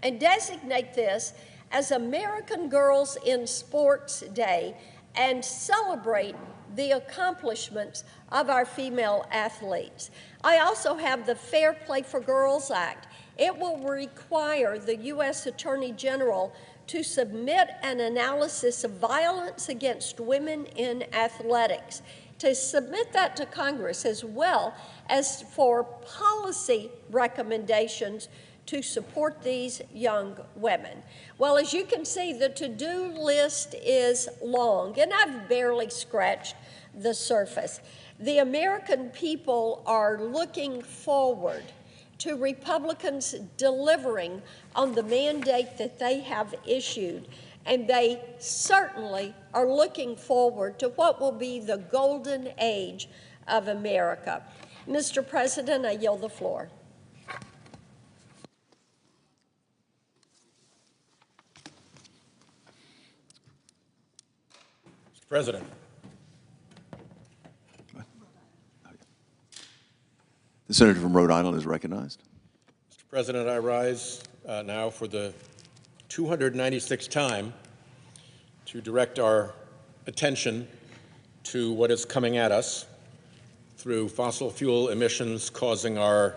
and designate this as American Girls in Sports Day and celebrate the accomplishments of our female athletes. I also have the Fair Play for Girls Act. It will require the U.S. Attorney General to submit an analysis of violence against women in athletics, to submit that to Congress, as well as for policy recommendations to support these young women. Well, as you can see, the to-do list is long, and I've barely scratched the surface. The American people are looking forward to Republicans delivering on the mandate that they have issued, and they certainly are looking forward to what will be the golden age of America. Mr. President, I yield the floor. Mr. President. The senator from Rhode Island is recognized. Mr. President, I rise now for the 296th time to direct our attention to what is coming at us through fossil fuel emissions causing our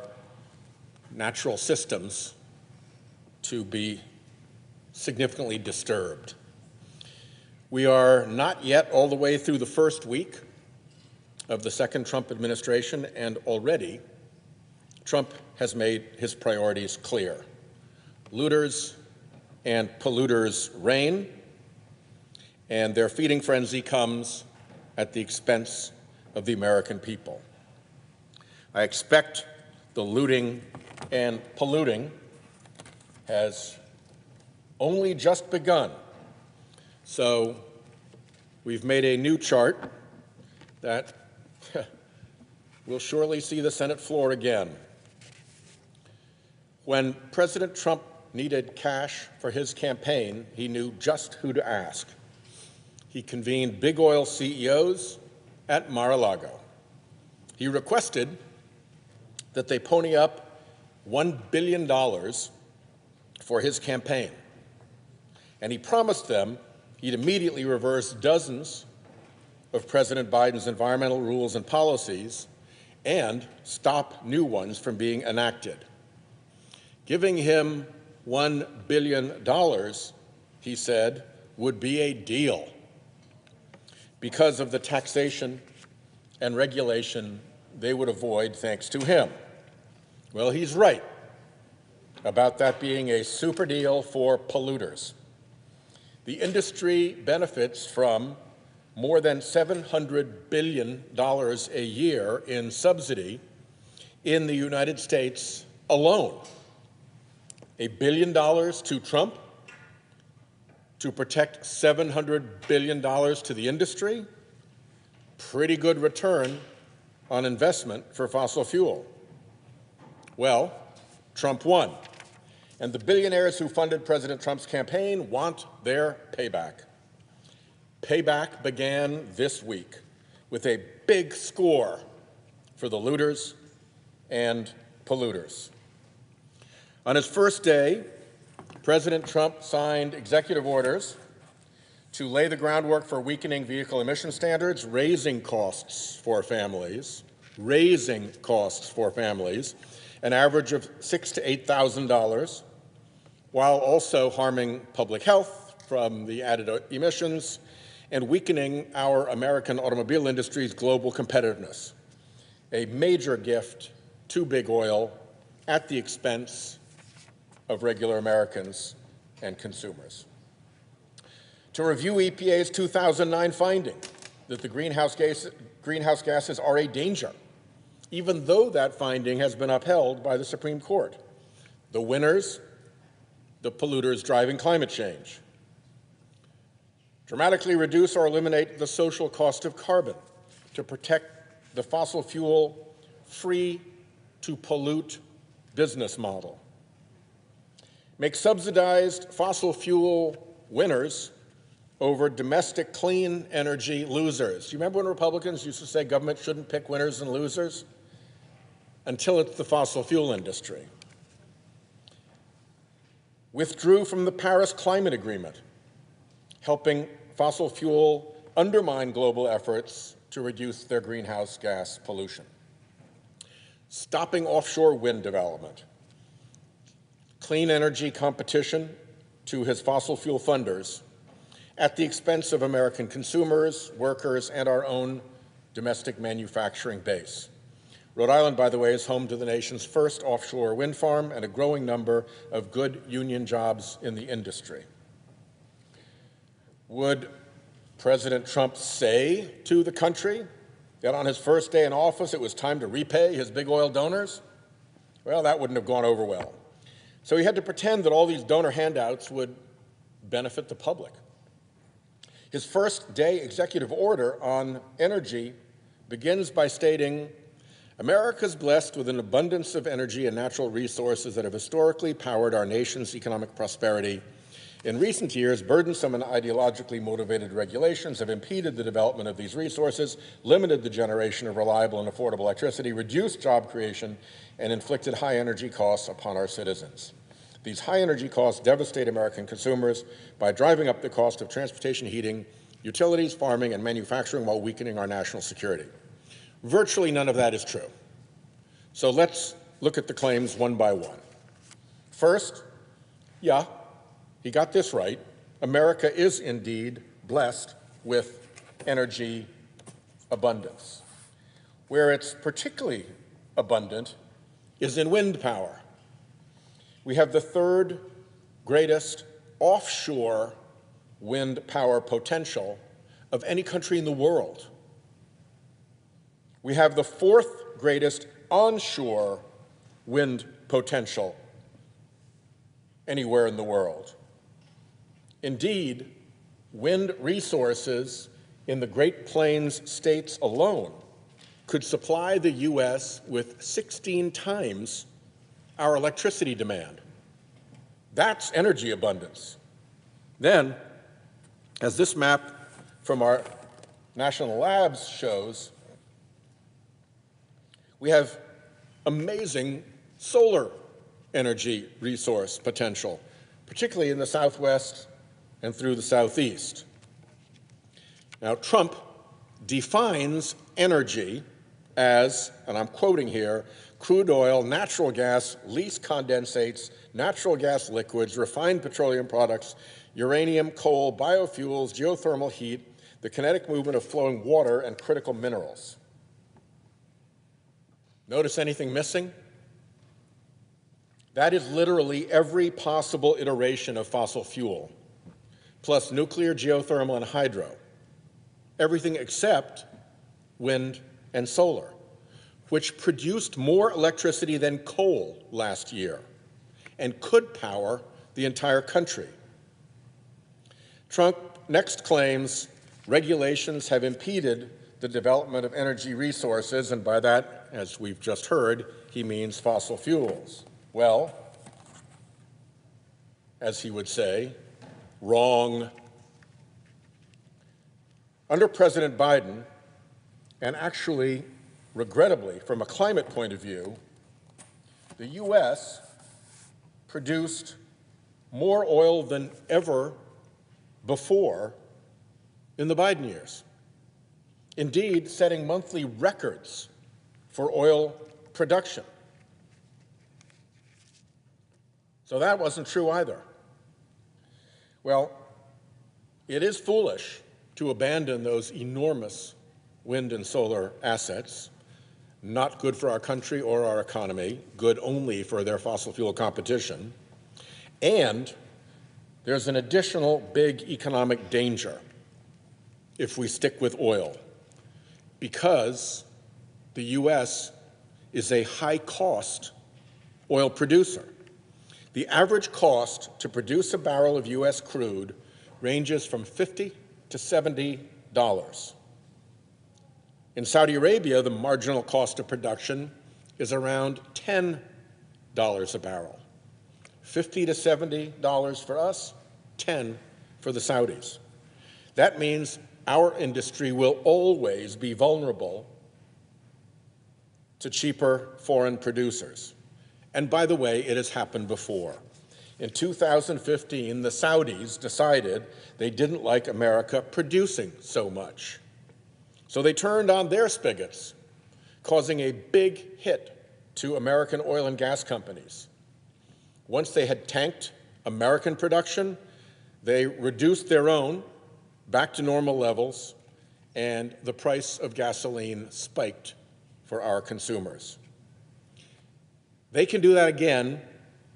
natural systems to be significantly disturbed. We are not yet all the way through the first week of the second Trump administration, and already Trump has made his priorities clear. Looters and polluters reign, and their feeding frenzy comes at the expense of the American people. I expect the looting and polluting has only just begun. So we've made a new chart that will surely see the Senate floor again. When President Trump needed cash for his campaign, he knew just who to ask. He convened big oil CEOs at Mar-a-Lago. He requested that they pony up $1 billion for his campaign. And he promised them he'd immediately reverse dozens of President Biden's environmental rules and policies and stop new ones from being enacted. Giving him $1 billion, he said, would be a deal because of the taxation and regulation they would avoid thanks to him. Well, he's right about that being a super deal for polluters. The industry benefits from more than $700 billion a year in subsidy in the United States alone. $1 billion to Trump to protect $700 billion to the industry. Pretty good return on investment for fossil fuel. Well, Trump won. And the billionaires who funded President Trump's campaign want their payback. Payback began this week with a big score for the looters and polluters. On his first day, President Trump signed executive orders to lay the groundwork for weakening vehicle emission standards, raising costs for families, an average of $6,000 to $8,000, while also harming public health from the added emissions and weakening our American automobile industry's global competitiveness. A major gift to big oil at the expense of regular Americans and consumers. To review EPA's 2009 finding that the greenhouse gases are a danger, even though that finding has been upheld by the Supreme Court. The winners, the polluters driving climate change. Dramatically reduce or eliminate the social cost of carbon to protect the fossil fuel free to pollute business model. Make subsidized fossil fuel winners over domestic clean energy losers. Do you remember when Republicans used to say government shouldn't pick winners and losers? Until it's the fossil fuel industry. Withdrew from the Paris Climate Agreement, helping fossil fuel undermine global efforts to reduce their greenhouse gas pollution. Stopping offshore wind development. Clean energy competition to his fossil fuel funders at the expense of American consumers, workers, and our own domestic manufacturing base. Rhode Island, by the way, is home to the nation's first offshore wind farm and a growing number of good union jobs in the industry. Would President Trump say to the country that on his first day in office it was time to repay his big oil donors? Well, that wouldn't have gone over well. So he had to pretend that all these donor handouts would benefit the public. His first day executive order on energy begins by stating, America's blessed with an abundance of energy and natural resources that have historically powered our nation's economic prosperity. In recent years, burdensome and ideologically motivated regulations have impeded the development of these resources, limited the generation of reliable and affordable electricity, reduced job creation, and inflicted high energy costs upon our citizens. These high energy costs devastate American consumers by driving up the cost of transportation, heating, utilities, farming, and manufacturing while weakening our national security. Virtually none of that is true. So let's look at the claims one by one. First, yeah, he got this right. America is indeed blessed with energy abundance. Where it's particularly abundant is in wind power. We have the third greatest offshore wind power potential of any country in the world. We have the fourth greatest onshore wind potential anywhere in the world. Indeed, wind resources in the Great Plains states alone could supply the U.S. with 16 times our electricity demand. That's energy abundance. Then, as this map from our national labs shows, we have amazing solar energy resource potential, particularly in the Southwest and through the Southeast. Now, Trump defines energy as, and I'm quoting here, crude oil, natural gas, least condensates, natural gas liquids, refined petroleum products, uranium, coal, biofuels, geothermal heat, the kinetic movement of flowing water, and critical minerals. Notice anything missing? That is literally every possible iteration of fossil fuel, plus nuclear, geothermal, and hydro. Everything except wind and solar, which produced more electricity than coal last year and could power the entire country. Trump next claims regulations have impeded the development of energy resources, and by that, as we've just heard, he means fossil fuels. Well, as he would say, wrong. Under President Biden, and actually, regrettably, from a climate point of view, the U.S. produced more oil than ever before in the Biden years. Indeed, setting monthly records for oil production. So that wasn't true either. Well, it is foolish to abandon those enormous wind and solar assets, not good for our country or our economy, good only for their fossil fuel competition. And there's an additional big economic danger if we stick with oil, because the U.S. is a high-cost oil producer. The average cost to produce a barrel of U.S. crude ranges from $50 to $70. In Saudi Arabia, the marginal cost of production is around $10 a barrel. $50 to $70 for us, $10 for the Saudis. That means our industry will always be vulnerable to cheaper foreign producers. And by the way, it has happened before. In 2015, the Saudis decided they didn't like America producing so much. So they turned on their spigots, causing a big hit to American oil and gas companies. Once they had tanked American production, they reduced their own back to normal levels, and the price of gasoline spiked for our consumers. They can do that again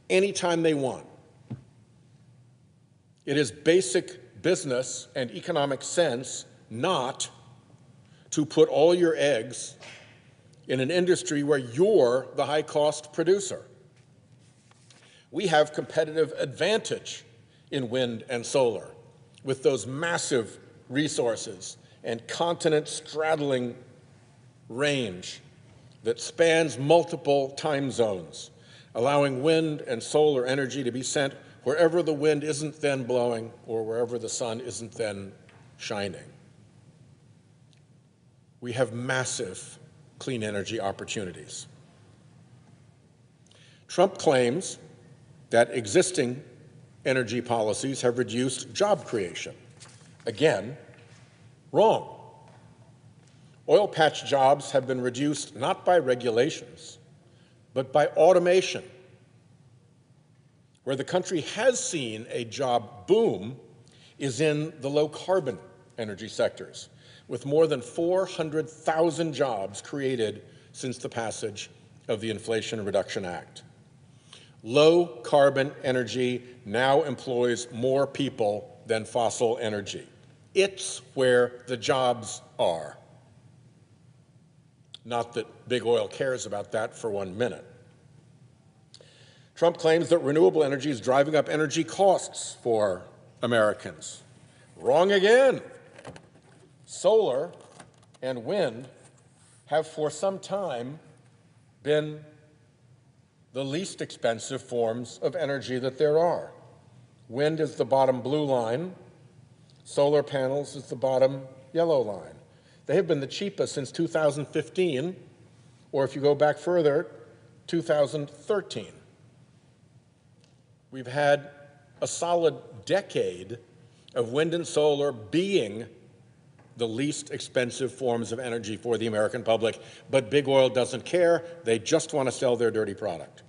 anytime they want. It is basic business and economic sense not to put all your eggs in an industry where you're the high-cost producer. We have competitive advantage in wind and solar with those massive resources and continent-straddling range that spans multiple time zones, allowing wind and solar energy to be sent wherever the wind isn't then blowing or wherever the sun isn't then shining. We have massive clean energy opportunities. Trump claims that existing energy policies have reduced job creation. Again, Wrong. Oil patch jobs have been reduced not by regulations, but by automation. Where the country has seen a job boom is in the low-carbon energy sectors, with more than 400,000 jobs created since the passage of the Inflation Reduction Act. Low-carbon energy now employs more people than fossil energy. It's where the jobs are. Not that big oil cares about that for 1 minute. Trump claims that renewable energy is driving up energy costs for Americans. Wrong again. Solar and wind have for some time been the least expensive forms of energy that there are. Wind is the bottom blue line. Solar panels is the bottom yellow line. They have been the cheapest since 2015, or if you go back further, 2013. We've had a solid decade of wind and solar being the least expensive forms of energy for the American public, but big oil doesn't care. They just want to sell their dirty product.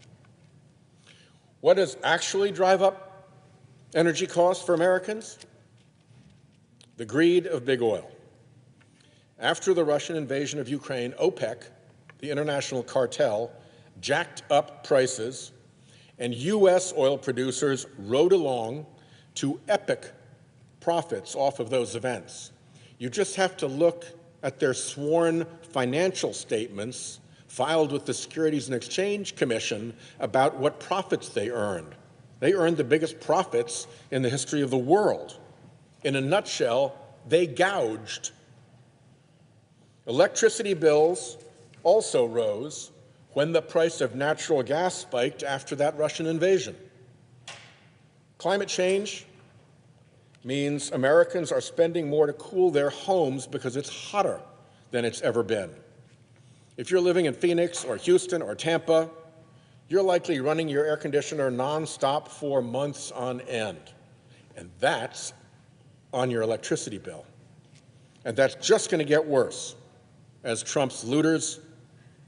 What does actually drive up energy costs for Americans? The greed of big oil. After the Russian invasion of Ukraine, OPEC, the international cartel, jacked up prices, and U.S. oil producers rode along to epic profits off of those events. You just have to look at their sworn financial statements filed with the Securities and Exchange Commission about what profits they earned. They earned the biggest profits in the history of the world. In a nutshell, they gouged. Electricity bills also rose when the price of natural gas spiked after that Russian invasion. Climate change means Americans are spending more to cool their homes because it's hotter than it's ever been. If you're living in Phoenix or Houston or Tampa, you're likely running your air conditioner nonstop for months on end. And that's on your electricity bill. And that's just going to get worse as Trump's looters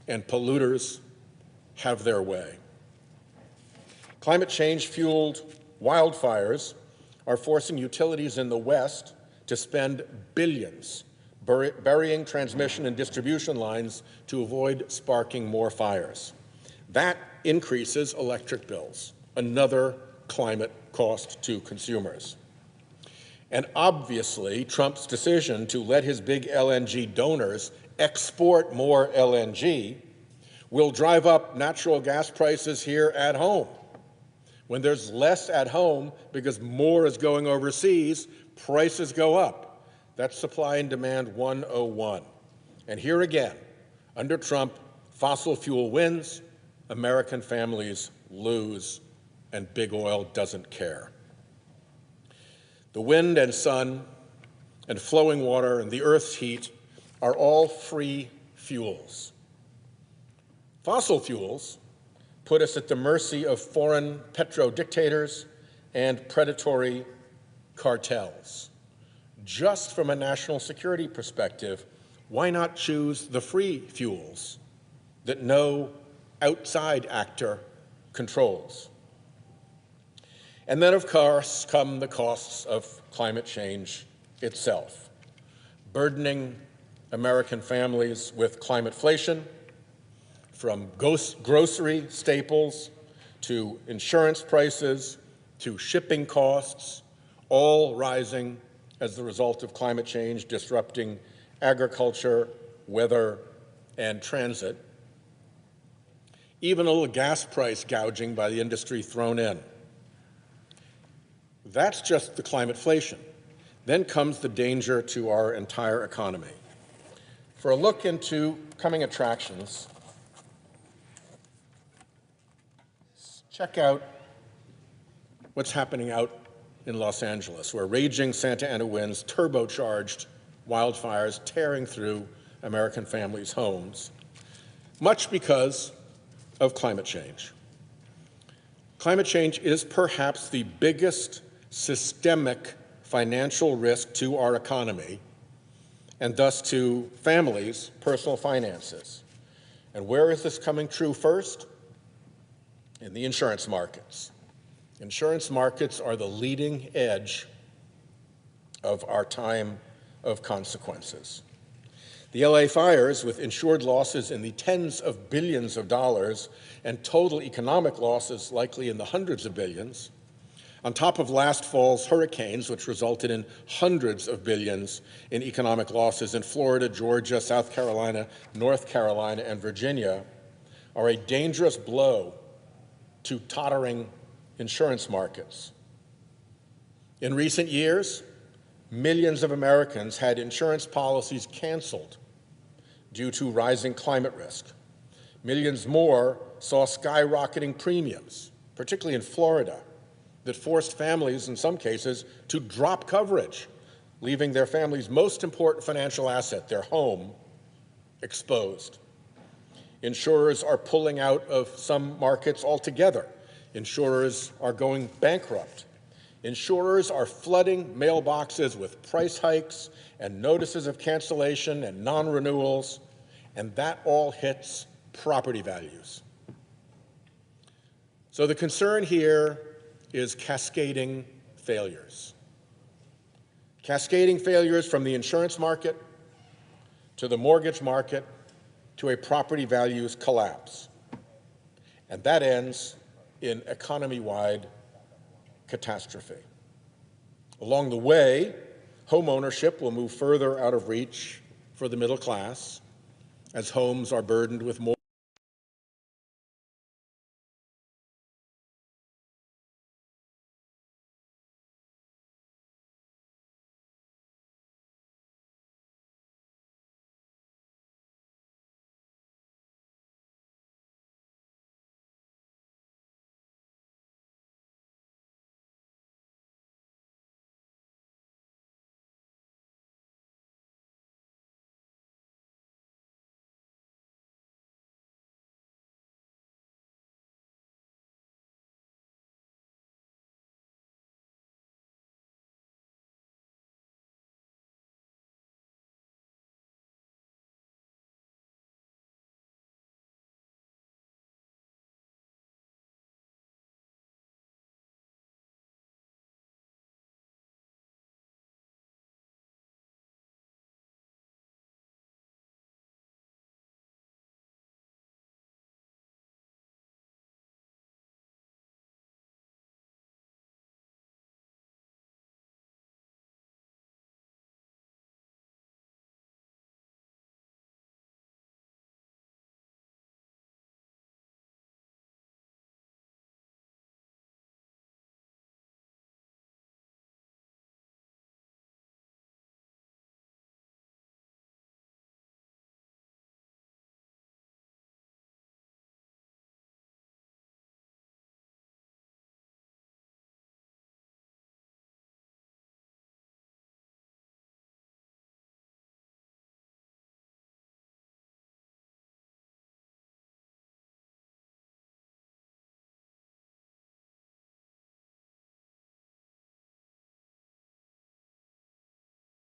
and polluters have their way. Climate change-fueled wildfires are forcing utilities in the West to spend billions burying transmission and distribution lines to avoid sparking more fires. That increases electric bills, another climate cost to consumers. And obviously, Trump's decision to let his big LNG donors export more LNG will drive up natural gas prices here at home. When there's less at home because more is going overseas, prices go up. That's supply and demand 101. And here again, under Trump, fossil fuel wins, American families lose, and big oil doesn't care. The wind and sun and flowing water and the earth's heat are all free fuels. Fossil fuels put us at the mercy of foreign petro-dictators and predatory cartels. Just from a national security perspective, why not choose the free fuels that no outside actor controls? And then, of course, come the costs of climate change itself, burdening American families with climateflation, from grocery staples to insurance prices to shipping costs, all rising as the result of climate change disrupting agriculture, weather, and transit. Even a little gas price gouging by the industry thrown in. That's just the climateflation. Then comes the danger to our entire economy. For a look into coming attractions, check out what's happening out in Los Angeles, where raging Santa Ana winds turbocharged wildfires tearing through American families' homes, much because of climate change. Climate change is perhaps the biggest systemic financial risk to our economy and thus to families' personal finances. And where is this coming true first? In the insurance markets. Insurance markets are the leading edge of our time of consequences. The LA fires, with insured losses in the tens of billions of dollars and total economic losses likely in the hundreds of billions, on top of last fall's hurricanes, which resulted in hundreds of billions in economic losses in Florida, Georgia, South Carolina, North Carolina, and Virginia, are a dangerous blow to tottering insurance markets. In recent years, millions of Americans had insurance policies canceled due to rising climate risk. Millions more saw skyrocketing premiums, particularly in Florida, that forced families, in some cases, to drop coverage, leaving their family's most important financial asset, their home, exposed. Insurers are pulling out of some markets altogether. Insurers are going bankrupt. Insurers are flooding mailboxes with price hikes and notices of cancellation and non-renewals, and that all hits property values. So the concern here is cascading failures. Cascading failures from the insurance market to the mortgage market to a property values collapse. And that ends in economy-wide catastrophe. Along the way, home ownership will move further out of reach for the middle class as homes are burdened with more